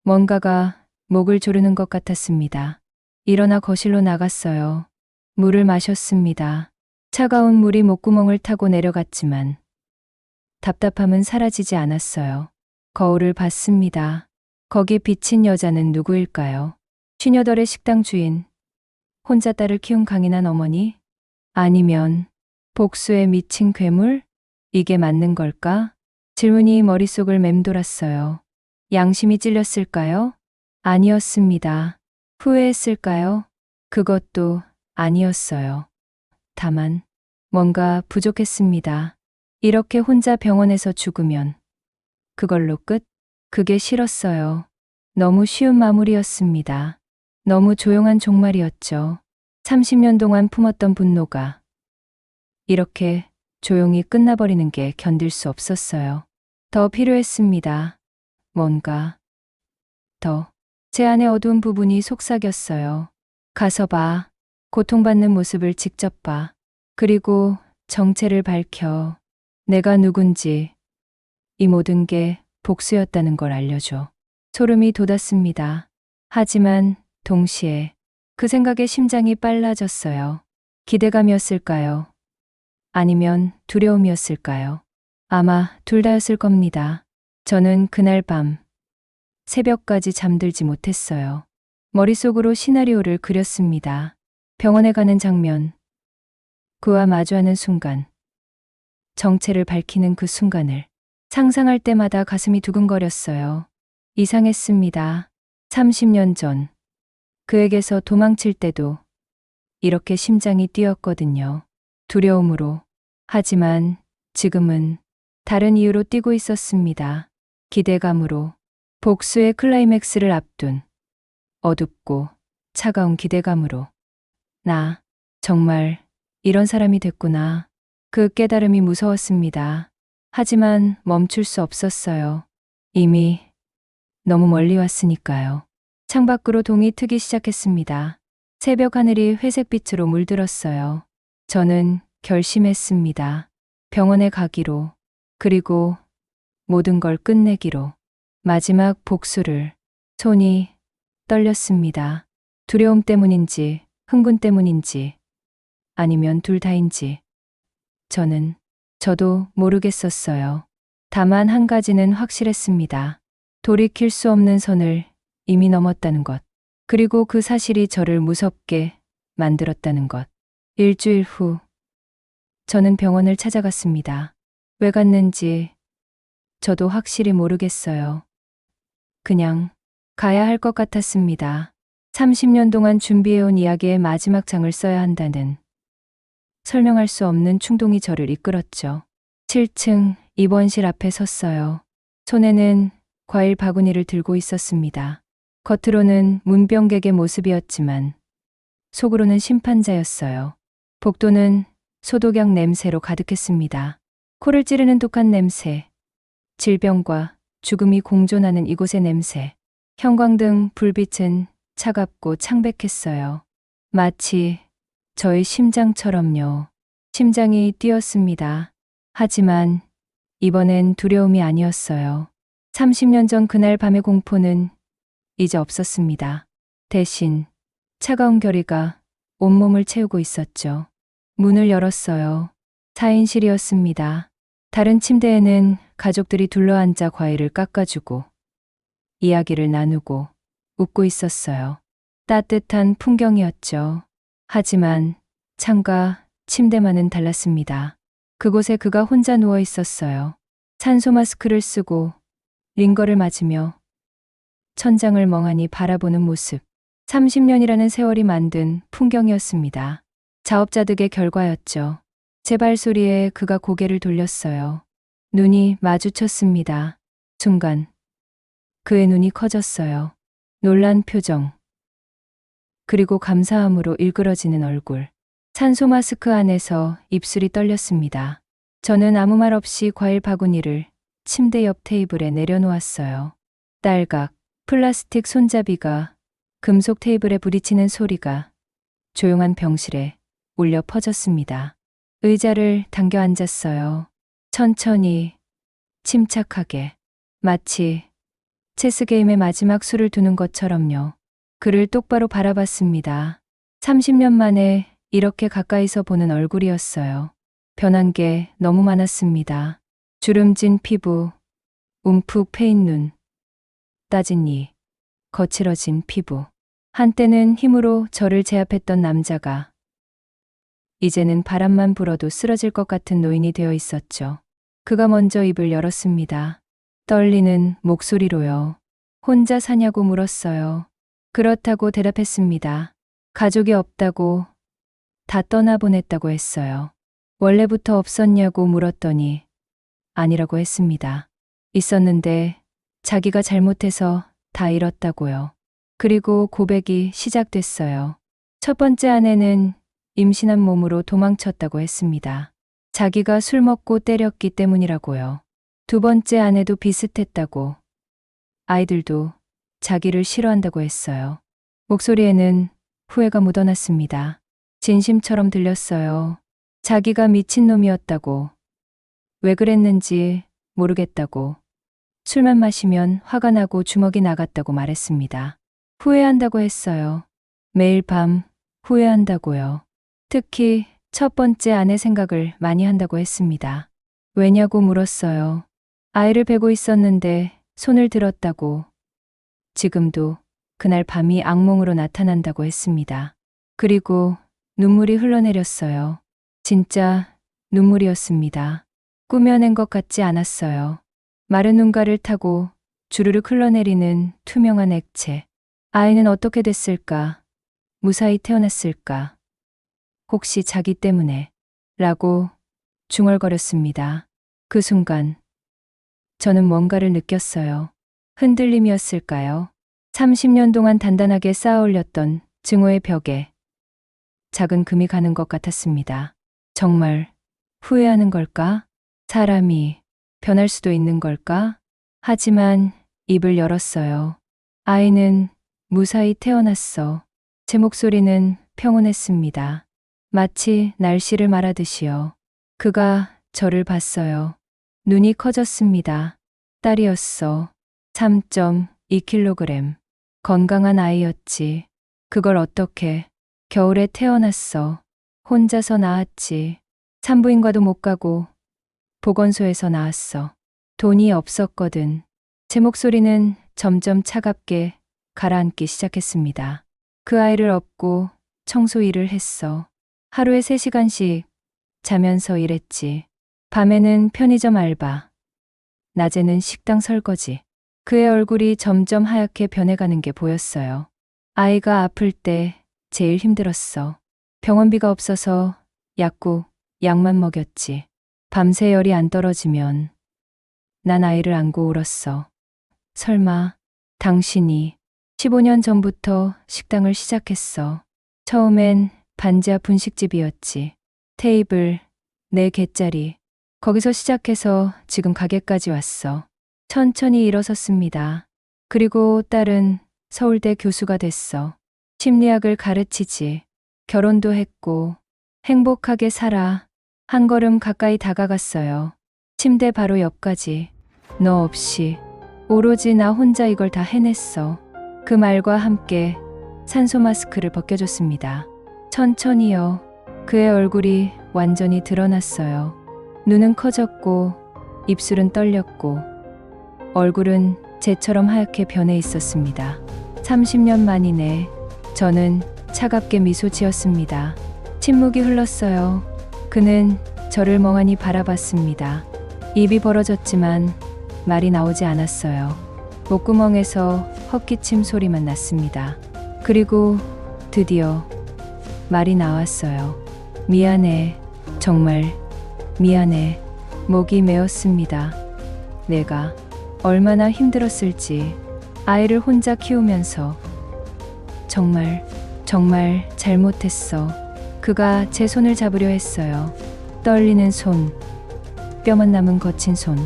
뭔가가 목을 조르는 것 같았습니다. 일어나 거실로 나갔어요. 물을 마셨습니다. 차가운 물이 목구멍을 타고 내려갔지만 답답함은 사라지지 않았어요. 거울을 봤습니다. 거기 비친 여자는 누구일까요? 50의 식당 주인, 혼자 딸을 키운 강인한 어머니? 아니면 복수에 미친 괴물? 이게 맞는 걸까? 질문이 머릿속을 맴돌았어요. 양심이 찔렸을까요? 아니었습니다. 후회했을까요? 그것도 아니었어요. 다만 뭔가 부족했습니다. 이렇게 혼자 병원에서 죽으면 그걸로 끝? 그게 싫었어요. 너무 쉬운 마무리였습니다. 너무 조용한 종말이었죠. 30년 동안 품었던 분노가 이렇게 조용히 끝나버리는 게 견딜 수 없었어요. 더 필요했습니다. 뭔가 더. 제 안의 어두운 부분이 속삭였어요. 가서 봐. 고통받는 모습을 직접 봐. 그리고 정체를 밝혀. 내가 누군지, 이 모든 게 복수였다는 걸 알려줘. 소름이 돋았습니다. 하지만 동시에 그 생각에 심장이 빨라졌어요. 기대감이었을까요? 아니면 두려움이었을까요? 아마 둘 다였을 겁니다. 저는 그날 밤 새벽까지 잠들지 못했어요. 머릿속으로 시나리오를 그렸습니다. 병원에 가는 장면, 그와 마주하는 순간, 정체를 밝히는 그 순간을 상상할 때마다 가슴이 두근거렸어요. 이상했습니다. 30년 전, 그에게서 도망칠 때도 이렇게 심장이 뛰었거든요. 두려움으로. 하지만 지금은 다른 이유로 뛰고 있었습니다. 기대감으로. 복수의 클라이맥스를 앞둔 어둡고 차가운 기대감으로. 나 정말 이런 사람이 됐구나. 그 깨달음이 무서웠습니다. 하지만 멈출 수 없었어요. 이미 너무 멀리 왔으니까요. 창밖으로 동이 트기 시작했습니다. 새벽 하늘이 회색빛으로 물들었어요. 저는 결심했습니다. 병원에 가기로, 그리고 모든 걸 끝내기로. 마지막 복수를. 손이 떨렸습니다. 두려움 때문인지, 흥분 때문인지, 아니면 둘 다인지. 저도 모르겠었어요. 다만 한 가지는 확실했습니다. 돌이킬 수 없는 선을 이미 넘었다는 것. 그리고 그 사실이 저를 무섭게 만들었다는 것. 일주일 후, 저는 병원을 찾아갔습니다. 왜 갔는지 저도 확실히 모르겠어요. 그냥 가야 할 것 같았습니다. 30년 동안 준비해온 이야기의 마지막 장을 써야 한다는 설명할 수 없는 충동이 저를 이끌었죠. 7층 입원실 앞에 섰어요. 손에는 과일 바구니를 들고 있었습니다. 겉으로는 문병객의 모습이었지만 속으로는 심판자였어요. 복도는 소독약 냄새로 가득했습니다. 코를 찌르는 독한 냄새, 질병과 죽음이 공존하는 이곳의 냄새. 형광등 불빛은 차갑고 창백했어요. 마치 저의 심장처럼요. 심장이 뛰었습니다. 하지만 이번엔 두려움이 아니었어요. 30년 전 그날 밤의 공포는 이제 없었습니다. 대신 차가운 결의가 온몸을 채우고 있었죠. 문을 열었어요. 4인실이었습니다. 다른 침대에는 가족들이 둘러앉아 과일을 깎아주고 이야기를 나누고 웃고 있었어요. 따뜻한 풍경이었죠. 하지만 창과 침대만은 달랐습니다. 그곳에 그가 혼자 누워 있었어요. 산소 마스크를 쓰고 링거를 맞으며 천장을 멍하니 바라보는 모습. 30년이라는 세월이 만든 풍경이었습니다. 자업자득의 결과였죠. 제 발소리에 그가 고개를 돌렸어요. 눈이 마주쳤습니다. 순간 그의 눈이 커졌어요. 놀란 표정. 그리고 감사함으로 일그러지는 얼굴. 산소 마스크 안에서 입술이 떨렸습니다. 저는 아무 말 없이 과일 바구니를 침대 옆 테이블에 내려놓았어요. 딸각, 플라스틱 손잡이가 금속 테이블에 부딪히는 소리가 조용한 병실에 울려 퍼졌습니다. 의자를 당겨 앉았어요. 천천히, 침착하게, 마치 체스 게임의 마지막 수를 두는 것처럼요. 그를 똑바로 바라봤습니다. 30년 만에 이렇게 가까이서 보는 얼굴이었어요. 변한 게 너무 많았습니다. 주름진 피부, 움푹 패인 눈, 따진 이, 거칠어진 피부. 한때는 힘으로 저를 제압했던 남자가 이제는 바람만 불어도 쓰러질 것 같은 노인이 되어 있었죠. 그가 먼저 입을 열었습니다. 떨리는 목소리로요. 혼자 사냐고 물었어요. 그렇다고 대답했습니다. 가족이 없다고, 다 떠나보냈다고 했어요. 원래부터 없었냐고 물었더니 아니라고 했습니다. 있었는데 자기가 잘못해서 다 잃었다고요. 그리고 고백이 시작됐어요. 첫 번째 아내는 임신한 몸으로 도망쳤다고 했습니다. 자기가 술 먹고 때렸기 때문이라고요. 두 번째 아내도 비슷했다고. 아이들도 자기를 싫어한다고 했어요. 목소리에는 후회가 묻어났습니다. 진심처럼 들렸어요. 자기가 미친놈이었다고. 왜 그랬는지 모르겠다고. 술만 마시면 화가 나고 주먹이 나갔다고 말했습니다. 후회한다고 했어요. 매일 밤 후회한다고요. 특히 첫 번째 아내 생각을 많이 한다고 했습니다. 왜냐고 물었어요. 아이를 베고 있었는데 손을 들었다고. 지금도 그날 밤이 악몽으로 나타난다고 했습니다. 그리고 눈물이 흘러내렸어요. 진짜 눈물이었습니다. 꾸며낸 것 같지 않았어요. 마른 눈가를 타고 주르륵 흘러내리는 투명한 액체. 아이는 어떻게 됐을까? 무사히 태어났을까? 혹시 자기 때문에? 라고 중얼거렸습니다. 그 순간 저는 뭔가를 느꼈어요. 흔들림이었을까요? 30년 동안 단단하게 쌓아 올렸던 증오의 벽에 작은 금이 가는 것 같았습니다. 정말 후회하는 걸까? 사람이 변할 수도 있는 걸까? 하지만 입을 열었어요. 아이는 무사히 태어났어. 제 목소리는 평온했습니다. 마치 날씨를 말하듯이요. 그가 저를 봤어요. 눈이 커졌습니다. 딸이었어. 3.2kg. 건강한 아이였지. 그걸 어떻게 겨울에 태어났어. 혼자서 낳았지. 산부인과도 못 가고 보건소에서 낳았어. 돈이 없었거든. 제 목소리는 점점 차갑게 가라앉기 시작했습니다. 그 아이를 업고 청소 일을 했어. 하루에 3시간씩 자면서 일했지. 밤에는 편의점 알바. 낮에는 식당 설거지. 그의 얼굴이 점점 하얗게 변해가는 게 보였어요. 아이가 아플 때 제일 힘들었어. 병원비가 없어서 약국, 약만 먹였지. 밤새 열이 안 떨어지면 난 아이를 안고 울었어. 설마 당신이 15년 전부터 식당을 시작했어. 처음엔 반지하 분식집이었지. 테이블 4개짜리. 거기서 시작해서 지금 가게까지 왔어. 천천히 일어섰습니다. 그리고 딸은 서울대 교수가 됐어. 심리학을 가르치지. 결혼도 했고 행복하게 살아. 한 걸음 가까이 다가갔어요. 침대 바로 옆까지. 너 없이 오로지 나 혼자 이걸 다 해냈어. 그 말과 함께 산소 마스크를 벗겨줬습니다. 천천히요. 그의 얼굴이 완전히 드러났어요. 눈은 커졌고 입술은 떨렸고 얼굴은 쟤처럼 하얗게 변해 있었습니다. 30년 만이네. 저는 차갑게 미소 지었습니다. 침묵이 흘렀어요. 그는 저를 멍하니 바라봤습니다. 입이 벌어졌지만 말이 나오지 않았어요. 목구멍에서 헛기침 소리만 났습니다. 그리고 드디어 말이 나왔어요. 미안해. 정말 미안해. 목이 메었습니다. 내가 얼마나 힘들었을지. 아이를 혼자 키우면서 정말 잘못했어. 그가 제 손을 잡으려 했어요. 떨리는 손, 뼈만 남은 거친 손,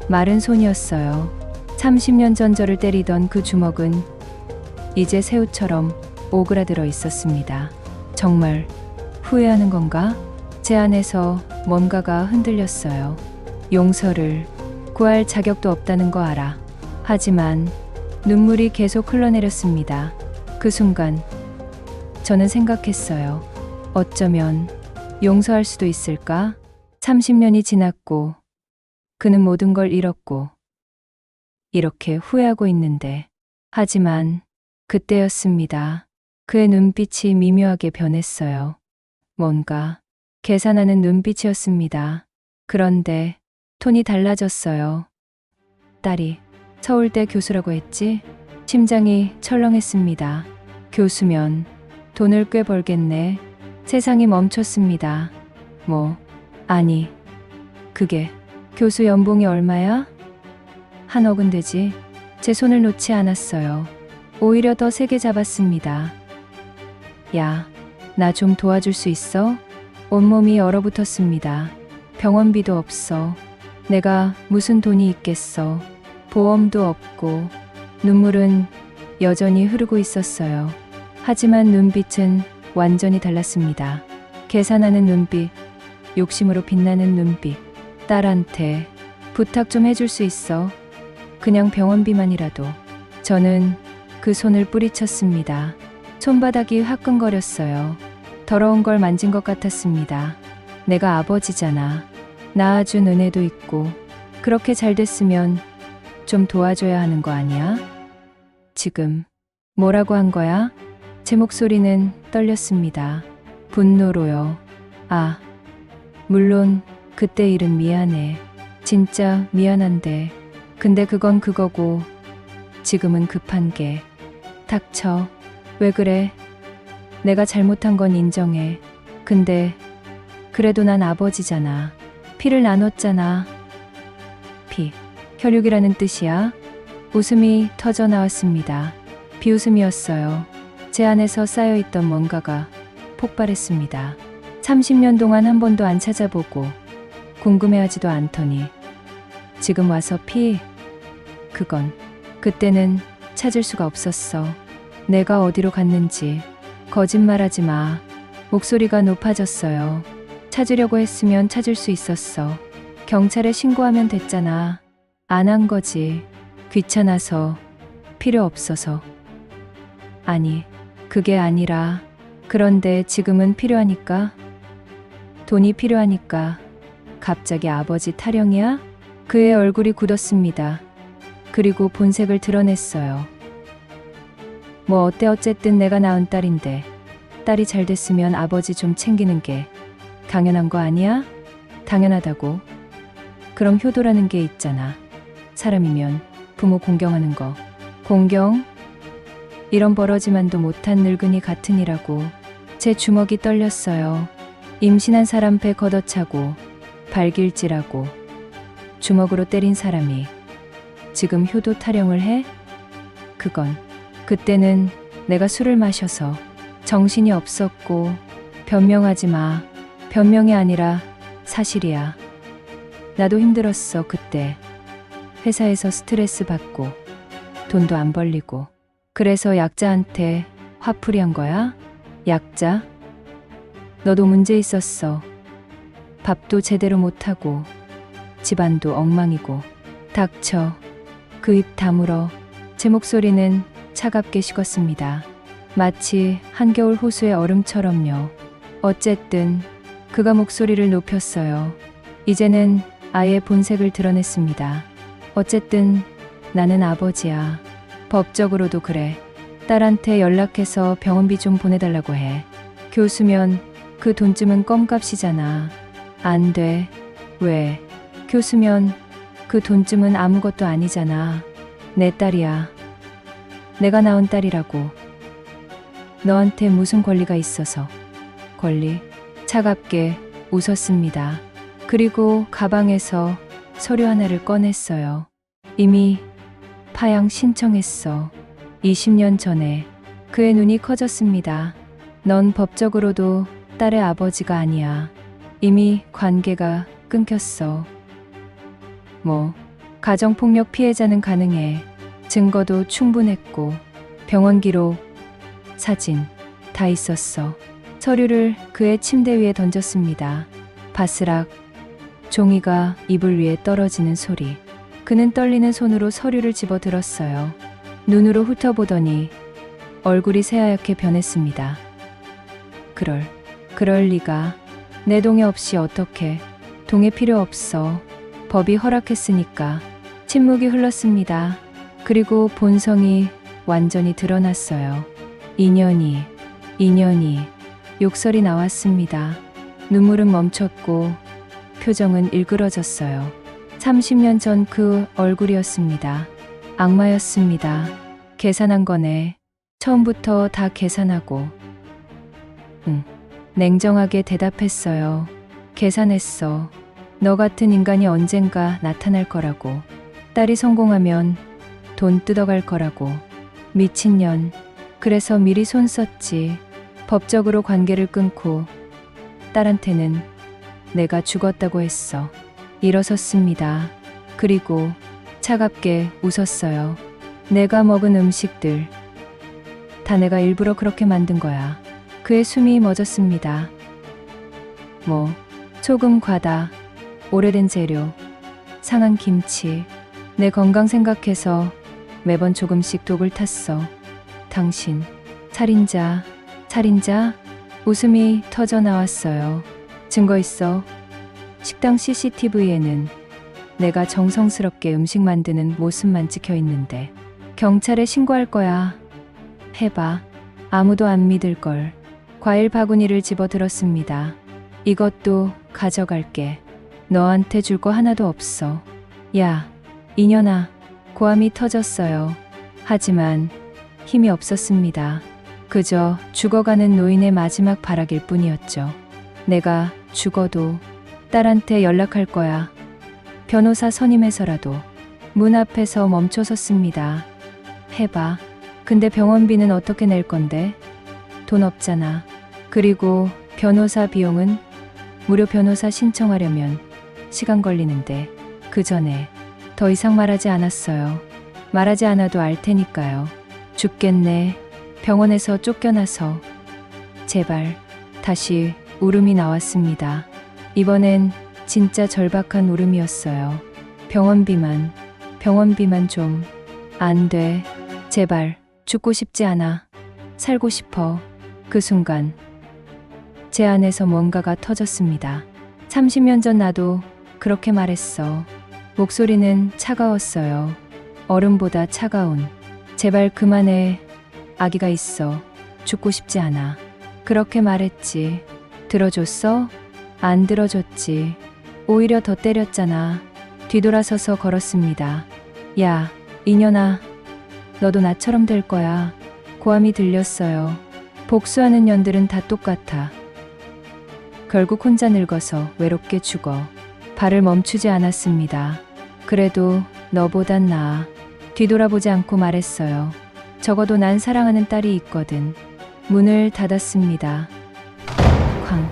마른 손이었어요. 30년 전 저를 때리던 그 주먹은 이제 새우처럼 오그라들어 있었습니다. 정말 후회하는 건가? 제 안에서 뭔가가 흔들렸어요. 용서를 구할 자격도 없다는 거 알아. 하지만 눈물이 계속 흘러내렸습니다. 그 순간 저는 생각했어요. 어쩌면 용서할 수도 있을까? 30년이 지났고 그는 모든 걸 잃었고 이렇게 후회하고 있는데. 하지만 그때였습니다. 그의 눈빛이 미묘하게 변했어요. 뭔가 계산하는 눈빛이었습니다. 그런데 톤이 달라졌어요. 딸이 서울대 교수라고 했지? 심장이 철렁했습니다. 교수면 돈을 꽤 벌겠네. 세상이 멈췄습니다. 아니, 그게 교수 연봉이 얼마야? 한 억은 되지. 제 손을 놓지 않았어요. 오히려 더 세게 잡았습니다. 야, 나 좀 도와줄 수 있어? 온몸이 얼어붙었습니다. 병원비도 없어. 내가 무슨 돈이 있겠어. 보험도 없고 눈물은 여전히 흐르고 있었어요. 하지만 눈빛은 완전히 달랐습니다. 계산하는 눈빛, 욕심으로 빛나는 눈빛. 딸한테 부탁 좀 해줄 수 있어. 그냥 병원비만이라도. 저는 그 손을 뿌리쳤습니다. 손바닥이 화끈거렸어요. 더러운 걸 만진 것 같았습니다. 내가 아버지잖아. 낳아준 은혜도 있고 그렇게 잘 됐으면 좀 도와줘야 하는 거 아니야? 지금 뭐라고 한 거야? 제 목소리는 떨렸습니다. 분노로요. 아, 물론 그때 일은 미안해. 진짜 미안한데. 근데 그건 그거고 지금은 급한 게. 닥쳐. 왜 그래? 내가 잘못한 건 인정해. 근데 그래도 난 아버지잖아. 피를 나눴잖아. 피. 혈육이라는 뜻이야? 웃음이 터져 나왔습니다. 비웃음이었어요. 제 안에서 쌓여있던 뭔가가 폭발했습니다. 30년 동안 한 번도 안 찾아보고 궁금해하지도 않더니 지금 와서 피. 그건 그때는 찾을 수가 없었어. 내가 어디로 갔는지. 거짓말하지 마. 목소리가 높아졌어요. 찾으려고 했으면 찾을 수 있었어. 경찰에 신고하면 됐잖아. 안 한 거지. 귀찮아서. 필요 없어서. 아니, 그게 아니라. 그런데 지금은 필요하니까? 돈이 필요하니까. 갑자기 아버지 타령이야? 그의 얼굴이 굳었습니다. 그리고 본색을 드러냈어요. 뭐 어쨌든 내가 낳은 딸인데 딸이 잘 됐으면 아버지 좀 챙기는 게 당연한 거 아니야? 당연하다고. 그럼 효도라는 게 있잖아. 사람이면 부모 공경하는 거. 공경? 이런 버러지만도 못한 늙은이 같으니라고. 제 주먹이 떨렸어요. 임신한 사람 배 걷어차고 발길질하고 주먹으로 때린 사람이 지금 효도 타령을 해? 그건 그때는 내가 술을 마셔서 정신이 없었고. 변명하지 마. 변명이 아니라 사실이야. 나도 힘들었어 그때. 회사에서 스트레스 받고 돈도 안 벌리고. 그래서 약자한테 화풀이 한 거야? 약자? 너도 문제 있었어. 밥도 제대로 못하고 집안도 엉망이고. 닥쳐. 그 입 다물어. 제 목소리는 차갑게 식었습니다. 마치 한겨울 호수의 얼음처럼요. 어쨌든 그가 목소리를 높였어요. 이제는 아예 본색을 드러냈습니다. 어쨌든 나는 아버지야. 법적으로도 그래. 딸한테 연락해서 병원비 좀 보내달라고 해. 교수면 그 돈쯤은 껌값이잖아. 안 돼. 왜? 교수면 그 돈쯤은 아무것도 아니잖아. 내 딸이야. 내가 낳은 딸이라고. 너한테 무슨 권리가 있어서. 권리? 차갑게 웃었습니다. 그리고 가방에서 서류 하나를 꺼냈어요. 이미 파양 신청했어. 20년 전에. 그의 눈이 커졌습니다. 넌 법적으로도 딸의 아버지가 아니야. 이미 관계가 끊겼어. 뭐, 가정폭력 피해자는 가능해. 증거도 충분했고, 병원 기록, 사진, 다 있었어. 서류를 그의 침대 위에 던졌습니다. 바스락, 종이가 이불 위에 떨어지는 소리. 그는 떨리는 손으로 서류를 집어 들었어요. 눈으로 훑어보더니 얼굴이 새하얗게 변했습니다. 그럴 리가. 내 동의 없이 어떻게. 동의 필요 없어. 법이 허락했으니까. 침묵이 흘렀습니다. 그리고 본성이 완전히 드러났어요. 인연이. 욕설이 나왔습니다. 눈물은 멈췄고 표정은 일그러졌어요. 30년 전 그 얼굴이었습니다. 악마였습니다. 계산한 거네. 처음부터 다 계산하고. 응. 냉정하게 대답했어요. 계산했어. 너 같은 인간이 언젠가 나타날 거라고. 딸이 성공하면 돈 뜯어갈 거라고. 미친년. 그래서 미리 손 썼지. 법적으로 관계를 끊고 딸한테는 내가 죽었다고 했어. 일어섰습니다. 그리고 차갑게 웃었어요. 내가 먹은 음식들 다 내가 일부러 그렇게 만든 거야. 그의 숨이 멎었습니다. 뭐, 소금 과다, 오래된 재료, 상한 김치, 내 건강 생각해서 매번 조금씩 독을 탔어. 당신, 살인자, 살인자? 웃음이 터져 나왔어요. 증거 있어. 식당 CCTV에는 내가 정성스럽게 음식 만드는 모습만 찍혀 있는데 경찰에 신고할 거야. 해봐. 아무도 안 믿을걸. 과일 바구니를 집어들었습니다. 이것도 가져갈게. 너한테 줄 거 하나도 없어. 야, 이년아. 고함이 터졌어요. 하지만 힘이 없었습니다. 그저 죽어가는 노인의 마지막 발악일 뿐이었죠. 내가 죽어도 딸한테 연락할 거야. 변호사 선임해서라도. 문 앞에서 멈춰 섰습니다. 해봐. 근데 병원비는 어떻게 낼 건데? 돈 없잖아. 그리고 변호사 비용은? 무료 변호사 신청하려면 시간 걸리는데 그 전에 더 이상 말하지 않았어요. 말하지 않아도 알 테니까요. 죽겠네. 병원에서 쫓겨나서. 제발. 다시 울음이 나왔습니다. 이번엔 진짜 절박한 울음이었어요. 병원비만 좀. 안 돼. 제발. 죽고 싶지 않아. 살고 싶어. 그 순간 제 안에서 뭔가가 터졌습니다. 30년 전 나도 그렇게 말했어. 목소리는 차가웠어요. 얼음보다 차가운. 제발 그만해. 아기가 있어. 죽고 싶지 않아. 그렇게 말했지. 들어줬어? 안 들어줬지. 오히려 더 때렸잖아. 뒤돌아서서 걸었습니다. 야, 이년아. 너도 나처럼 될 거야. 고함이 들렸어요. 복수하는 년들은 다 똑같아. 결국 혼자 늙어서 외롭게 죽어. 발을 멈추지 않았습니다. 그래도 너보단 나아. 뒤돌아보지 않고 말했어요. 적어도 난 사랑하는 딸이 있거든. 문을 닫았습니다. 쾅.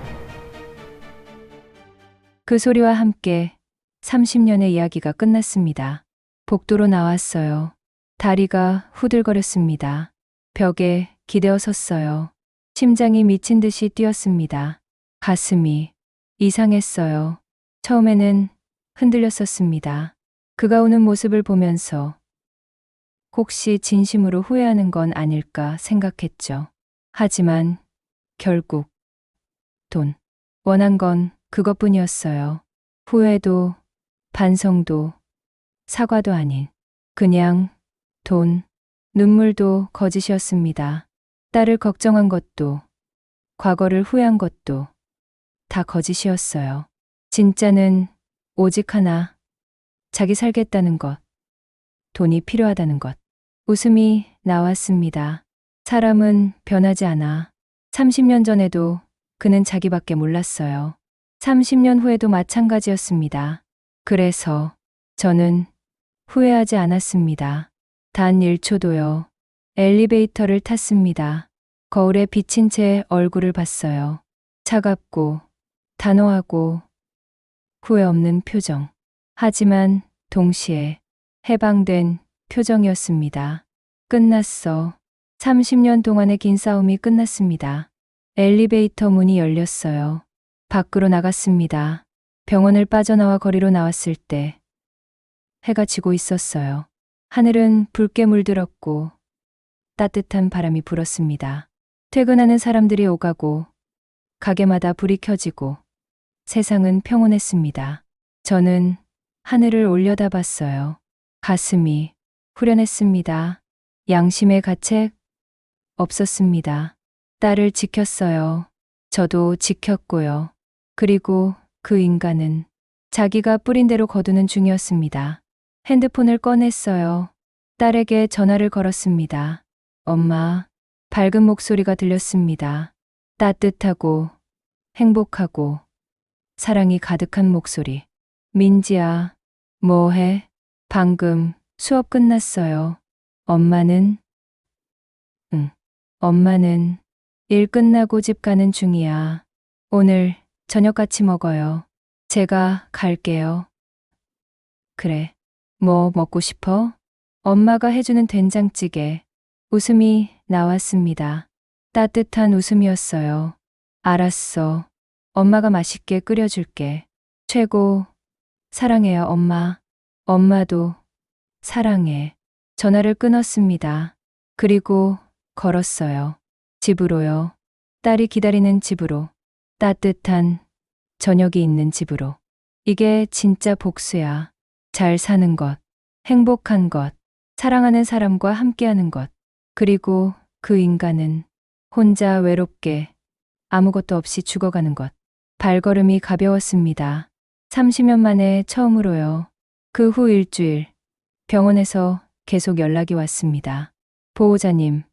그 소리와 함께 30년의 이야기가 끝났습니다. 복도로 나왔어요. 다리가 후들거렸습니다. 벽에 기대어 섰어요. 심장이 미친 듯이 뛰었습니다. 가슴이 이상했어요. 처음에는 흔들렸었습니다. 그가 오는 모습을 보면서 혹시 진심으로 후회하는 건 아닐까 생각했죠. 하지만 결국 돈. 원한 건 그것뿐이었어요. 후회도 반성도 사과도 아닌 그냥 돈. 눈물도 거짓이었습니다. 딸을 걱정한 것도 과거를 후회한 것도 다 거짓이었어요. 진짜는 오직 하나. 자기 살겠다는 것. 돈이 필요하다는 것. 웃음이 나왔습니다. 사람은 변하지 않아. 30년 전에도 그는 자기밖에 몰랐어요. 30년 후에도 마찬가지였습니다. 그래서 저는 후회하지 않았습니다. 단 1초도요. 엘리베이터를 탔습니다. 거울에 비친 채 얼굴을 봤어요. 차갑고 단호하고 후회 없는 표정. 하지만 동시에 해방된 표정이었습니다. 끝났어. 30년 동안의 긴 싸움이 끝났습니다. 엘리베이터 문이 열렸어요. 밖으로 나갔습니다. 병원을 빠져나와 거리로 나왔을 때 해가 지고 있었어요. 하늘은 붉게 물들었고 따뜻한 바람이 불었습니다. 퇴근하는 사람들이 오가고 가게마다 불이 켜지고 세상은 평온했습니다. 저는 하늘을 올려다봤어요. 가슴이 후련했습니다. 양심의 가책 없었습니다. 딸을 지켰어요. 저도 지켰고요. 그리고 그 인간은 자기가 뿌린 대로 거두는 중이었습니다. 핸드폰을 꺼냈어요. 딸에게 전화를 걸었습니다. 엄마, 밝은 목소리가 들렸습니다. 따뜻하고 행복하고 사랑이 가득한 목소리. 민지야, 뭐해? 방금 수업 끝났어요. 엄마는? 응, 엄마는 일 끝나고 집 가는 중이야. 오늘 저녁 같이 먹어요. 제가 갈게요. 그래. 뭐 먹고 싶어? 엄마가 해주는 된장찌개. 웃음이 나왔습니다. 따뜻한 웃음이었어요. 알았어. 엄마가 맛있게 끓여줄게. 최고. 사랑해요, 엄마. 엄마도 사랑해. 전화를 끊었습니다. 그리고 걸었어요. 집으로요. 딸이 기다리는 집으로. 따뜻한 저녁이 있는 집으로. 이게 진짜 복수야. 잘 사는 것, 행복한 것, 사랑하는 사람과 함께하는 것. 그리고 그 인간은 혼자 외롭게 아무것도 없이 죽어가는 것. 발걸음이 가벼웠습니다. 30년 만에 처음으로요. 그 후 일주일, 병원에서 계속 연락이 왔습니다. 보호자님,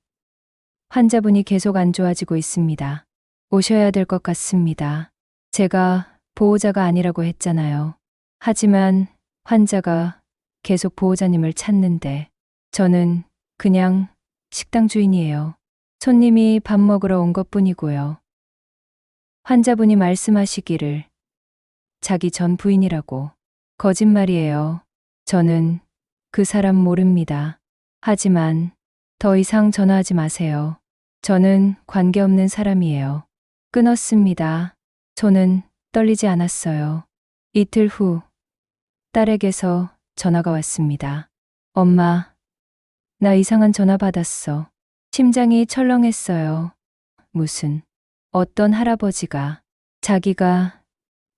환자분이 계속 안 좋아지고 있습니다. 오셔야 될 것 같습니다. 제가 보호자가 아니라고 했잖아요. 하지만 환자가 계속 보호자님을 찾는데 저는 그냥 식당 주인이에요. 손님이 밥 먹으러 온 것뿐이고요. 환자분이 말씀하시기를 자기 전 부인이라고. 거짓말이에요. 저는 그 사람 모릅니다. 하지만 더 이상 전화하지 마세요. 저는 관계없는 사람이에요. 끊었습니다. 손은 떨리지 않았어요. 이틀 후 딸에게서 전화가 왔습니다. 엄마, 나 이상한 전화 받았어. 심장이 철렁했어요. 무슨, 어떤 할아버지가, 자기가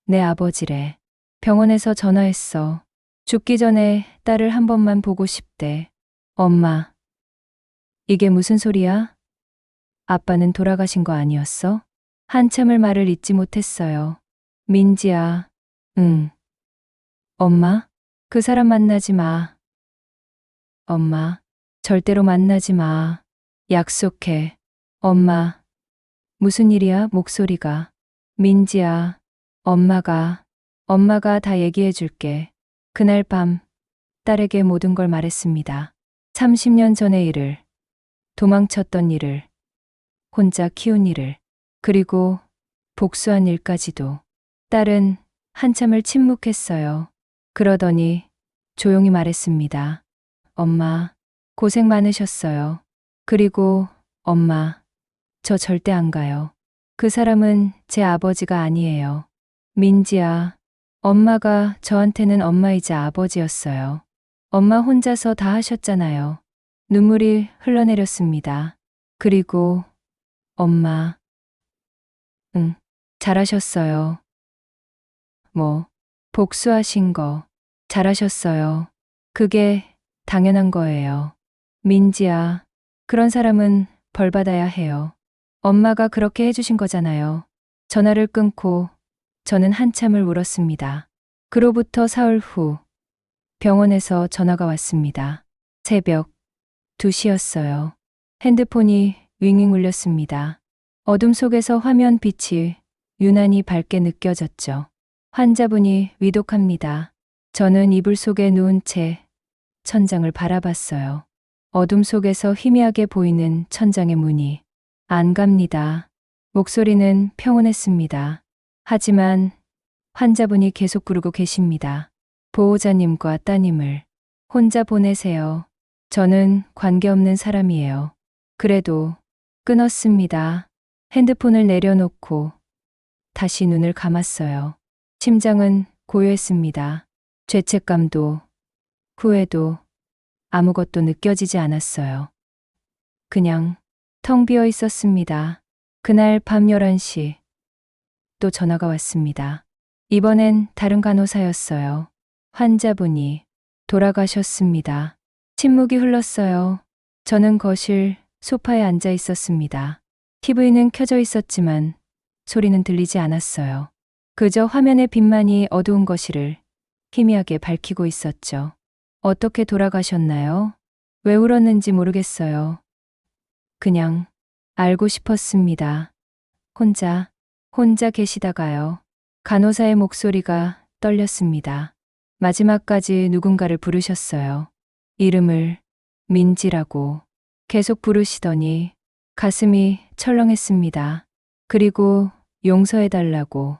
내 아버지래. 병원에서 전화했어. 죽기 전에 딸을 한 번만 보고 싶대. 엄마, 이게 무슨 소리야? 아빠는 돌아가신 거 아니었어? 한참을 말을 잇지 못했어요. 민지야, 응. 엄마, 그 사람 만나지 마. 엄마, 절대로 만나지 마. 약속해. 엄마, 무슨 일이야? 목소리가. 민지야, 엄마가 다 얘기해 줄게. 그날 밤, 딸에게 모든 걸 말했습니다. 30년 전의 일을, 도망쳤던 일을, 혼자 키운 일을, 그리고 복수한 일까지도. 딸은 한참을 침묵했어요. 그러더니 조용히 말했습니다. 엄마, 고생 많으셨어요. 그리고 엄마, 저 절대 안 가요. 그 사람은 제 아버지가 아니에요. 민지야, 엄마가 저한테는 엄마이자 아버지였어요. 엄마 혼자서 다 하셨잖아요. 눈물이 흘러내렸습니다. 그리고 엄마, 응, 잘하셨어요. 뭐, 복수하신 거, 잘하셨어요. 그게 당연한 거예요. 민지야, 그런 사람은 벌 받아야 해요. 엄마가 그렇게 해주신 거잖아요. 전화를 끊고 저는 한참을 울었습니다. 그로부터 사흘 후 병원에서 전화가 왔습니다. 새벽 2시였어요. 핸드폰이 윙윙 울렸습니다. 어둠 속에서 화면 빛이 유난히 밝게 느껴졌죠. 환자분이 위독합니다. 저는 이불 속에 누운 채 천장을 바라봤어요. 어둠 속에서 희미하게 보이는 천장의 문이 안 갑니다. 목소리는 평온했습니다. 하지만 환자분이 계속 부르고 계십니다. 보호자님과 따님을 혼자 보내세요. 저는 관계없는 사람이에요. 그래도 끊었습니다. 핸드폰을 내려놓고 다시 눈을 감았어요. 심장은 고요했습니다. 죄책감도 후회도 아무것도 느껴지지 않았어요. 그냥 텅 비어 있었습니다. 그날 밤 11시 또 전화가 왔습니다. 이번엔 다른 간호사였어요. 환자분이 돌아가셨습니다. 침묵이 흘렀어요. 저는 거실 소파에 앉아 있었습니다. TV는 켜져 있었지만 소리는 들리지 않았어요. 그저 화면의 빛만이 어두운 거실을 희미하게 밝히고 있었죠. 어떻게 돌아가셨나요? 왜 울었는지 모르겠어요. 그냥 알고 싶었습니다. 혼자 계시다가요. 간호사의 목소리가 떨렸습니다. 마지막까지 누군가를 부르셨어요. 이름을 민지라고 계속 부르시더니 가슴이 철렁했습니다. 그리고 용서해달라고,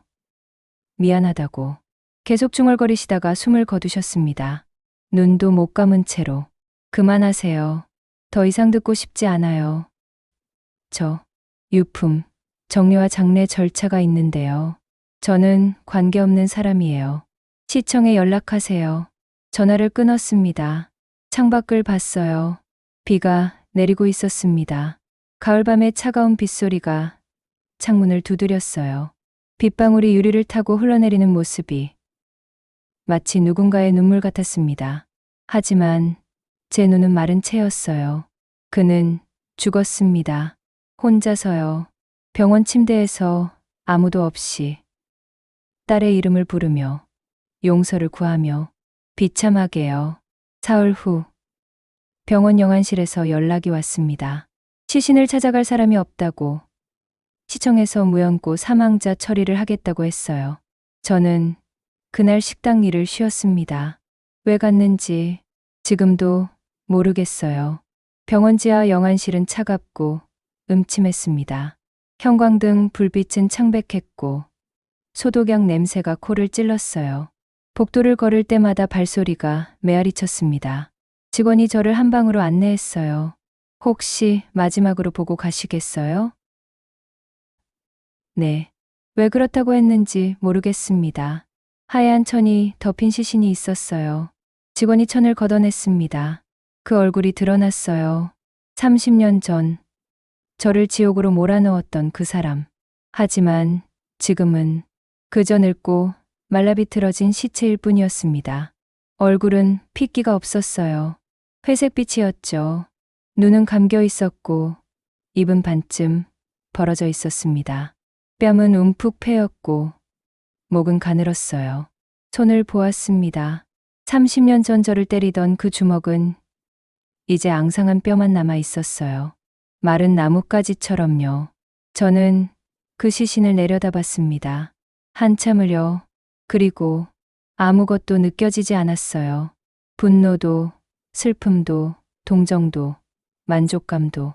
미안하다고. 계속 중얼거리시다가 숨을 거두셨습니다. 눈도 못 감은 채로. 그만하세요. 더 이상 듣고 싶지 않아요. 저, 유품, 정리와 장례 절차가 있는데요. 저는 관계없는 사람이에요. 시청에 연락하세요. 전화를 끊었습니다. 창밖을 봤어요. 비가 내리고 있었습니다. 가을밤의 차가운 빗소리가 창문을 두드렸어요. 빗방울이 유리를 타고 흘러내리는 모습이 마치 누군가의 눈물 같았습니다. 하지만 제 눈은 마른 채였어요. 그는 죽었습니다. 혼자서요. 병원 침대에서 아무도 없이 딸의 이름을 부르며 용서를 구하며 비참하게요. 사흘 후 병원 영안실에서 연락이 왔습니다. 시신을 찾아갈 사람이 없다고 시청에서 무연고 사망자 처리를 하겠다고 했어요. 저는 그날 식당 일을 쉬었습니다. 왜 갔는지 지금도 모르겠어요. 병원 지하 영안실은 차갑고 음침했습니다. 형광등 불빛은 창백했고 소독약 냄새가 코를 찔렀어요. 복도를 걸을 때마다 발소리가 메아리쳤습니다. 직원이 저를 한 방으로 안내했어요. 혹시 마지막으로 보고 가시겠어요? 네. 왜 그렇다고 했는지 모르겠습니다. 하얀 천이 덮인 시신이 있었어요. 직원이 천을 걷어냈습니다. 그 얼굴이 드러났어요. 30년 전 저를 지옥으로 몰아넣었던 그 사람. 하지만 지금은 그저 늙고 말라비틀어진 시체일 뿐이었습니다. 얼굴은 핏기가 없었어요. 회색빛이었죠. 눈은 감겨 있었고 입은 반쯤 벌어져 있었습니다. 뺨은 움푹 패였고 목은 가늘었어요. 손을 보았습니다. 30년 전 저를 때리던 그 주먹은 이제 앙상한 뼈만 남아 있었어요. 마른 나뭇가지처럼요. 저는 그 시신을 내려다봤습니다. 한참을요. 그리고 아무것도 느껴지지 않았어요. 분노도, 슬픔도, 동정도, 만족감도.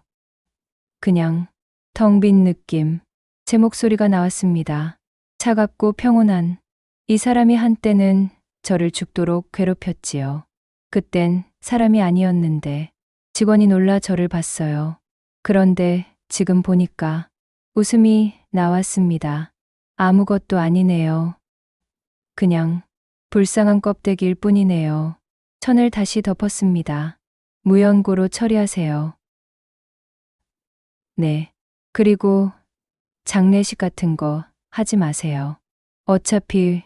그냥 텅 빈 느낌. 제 목소리가 나왔습니다. 차갑고 평온한. 이 사람이 한때는 저를 죽도록 괴롭혔지요. 그땐 사람이 아니었는데 직원이 놀라 저를 봤어요. 그런데 지금 보니까 웃음이 나왔습니다. 아무것도 아니네요. 그냥 불쌍한 껍데기일 뿐이네요. 천을 다시 덮었습니다. 무연고로 처리하세요. 네. 그리고 장례식 같은 거 하지 마세요. 어차피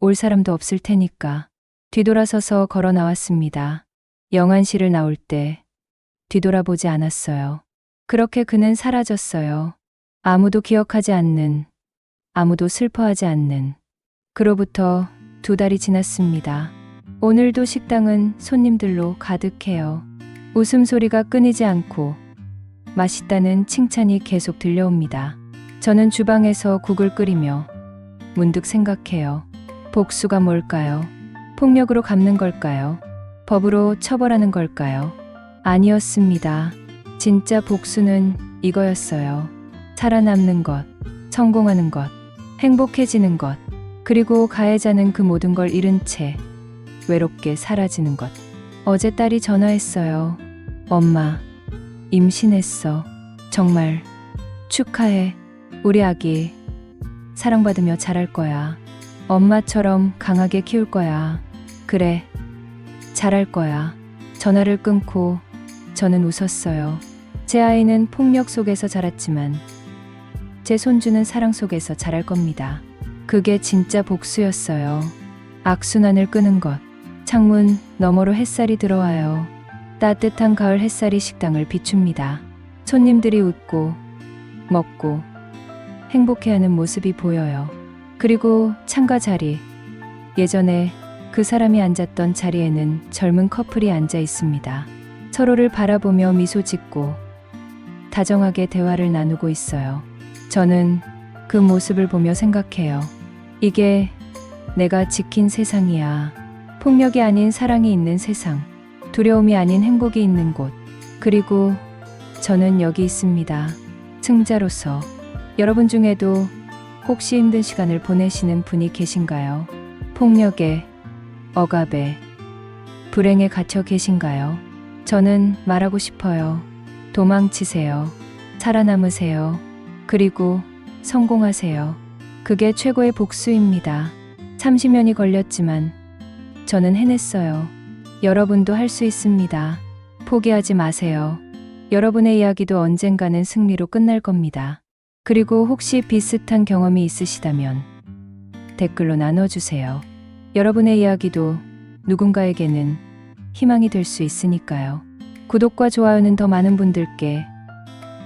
올 사람도 없을 테니까. 뒤돌아서서 걸어 나왔습니다. 영안실을 나올 때 뒤돌아보지 않았어요. 그렇게 그는 사라졌어요. 아무도 기억하지 않는, 아무도 슬퍼하지 않는. 그로부터 2달이 지났습니다. 오늘도 식당은 손님들로 가득해요. 웃음소리가 끊이지 않고 맛있다는 칭찬이 계속 들려옵니다. 저는 주방에서 국을 끓이며 문득 생각해요. 복수가 뭘까요? 폭력으로 갚는 걸까요? 법으로 처벌하는 걸까요? 아니었습니다. 진짜 복수는 이거였어요. 살아남는 것, 성공하는 것, 행복해지는 것, 그리고 가해자는 그 모든 걸 잃은 채 외롭게 사라지는 것. 어제 딸이 전화했어요. 엄마, 임신했어. 정말 축하해. 우리 아기 사랑받으며 자랄 거야. 엄마처럼 강하게 키울 거야. 그래, 잘할 거야. 전화를 끊고 저는 웃었어요. 제 아이는 폭력 속에서 자랐지만 제 손주는 사랑 속에서 자랄 겁니다. 그게 진짜 복수였어요. 악순환을 끄는 것. 창문 너머로 햇살이 들어와요. 따뜻한 가을 햇살이 식당을 비춥니다. 손님들이 웃고 먹고 행복해하는 모습이 보여요. 그리고 창가 자리. 예전에 그 사람이 앉았던 자리에는 젊은 커플이 앉아 있습니다. 서로를 바라보며 미소 짓고 다정하게 대화를 나누고 있어요. 저는 그 모습을 보며 생각해요. 이게 내가 지킨 세상이야. 폭력이 아닌 사랑이 있는 세상. 두려움이 아닌 행복이 있는 곳. 그리고 저는 여기 있습니다. 승자로서. 여러분 중에도 혹시 힘든 시간을 보내시는 분이 계신가요? 폭력에, 억압에, 불행에 갇혀 계신가요? 저는 말하고 싶어요. 도망치세요. 살아남으세요. 그리고 성공하세요. 그게 최고의 복수입니다. 30년이 걸렸지만 저는 해냈어요. 여러분도 할 수 있습니다. 포기하지 마세요. 여러분의 이야기도 언젠가는 승리로 끝날 겁니다. 그리고 혹시 비슷한 경험이 있으시다면 댓글로 나눠주세요. 여러분의 이야기도 누군가에게는 희망이 될 수 있으니까요. 구독과 좋아요는 더 많은 분들께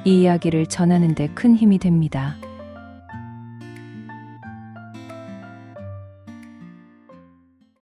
이 이야기를 전하는 데 큰 힘이 됩니다.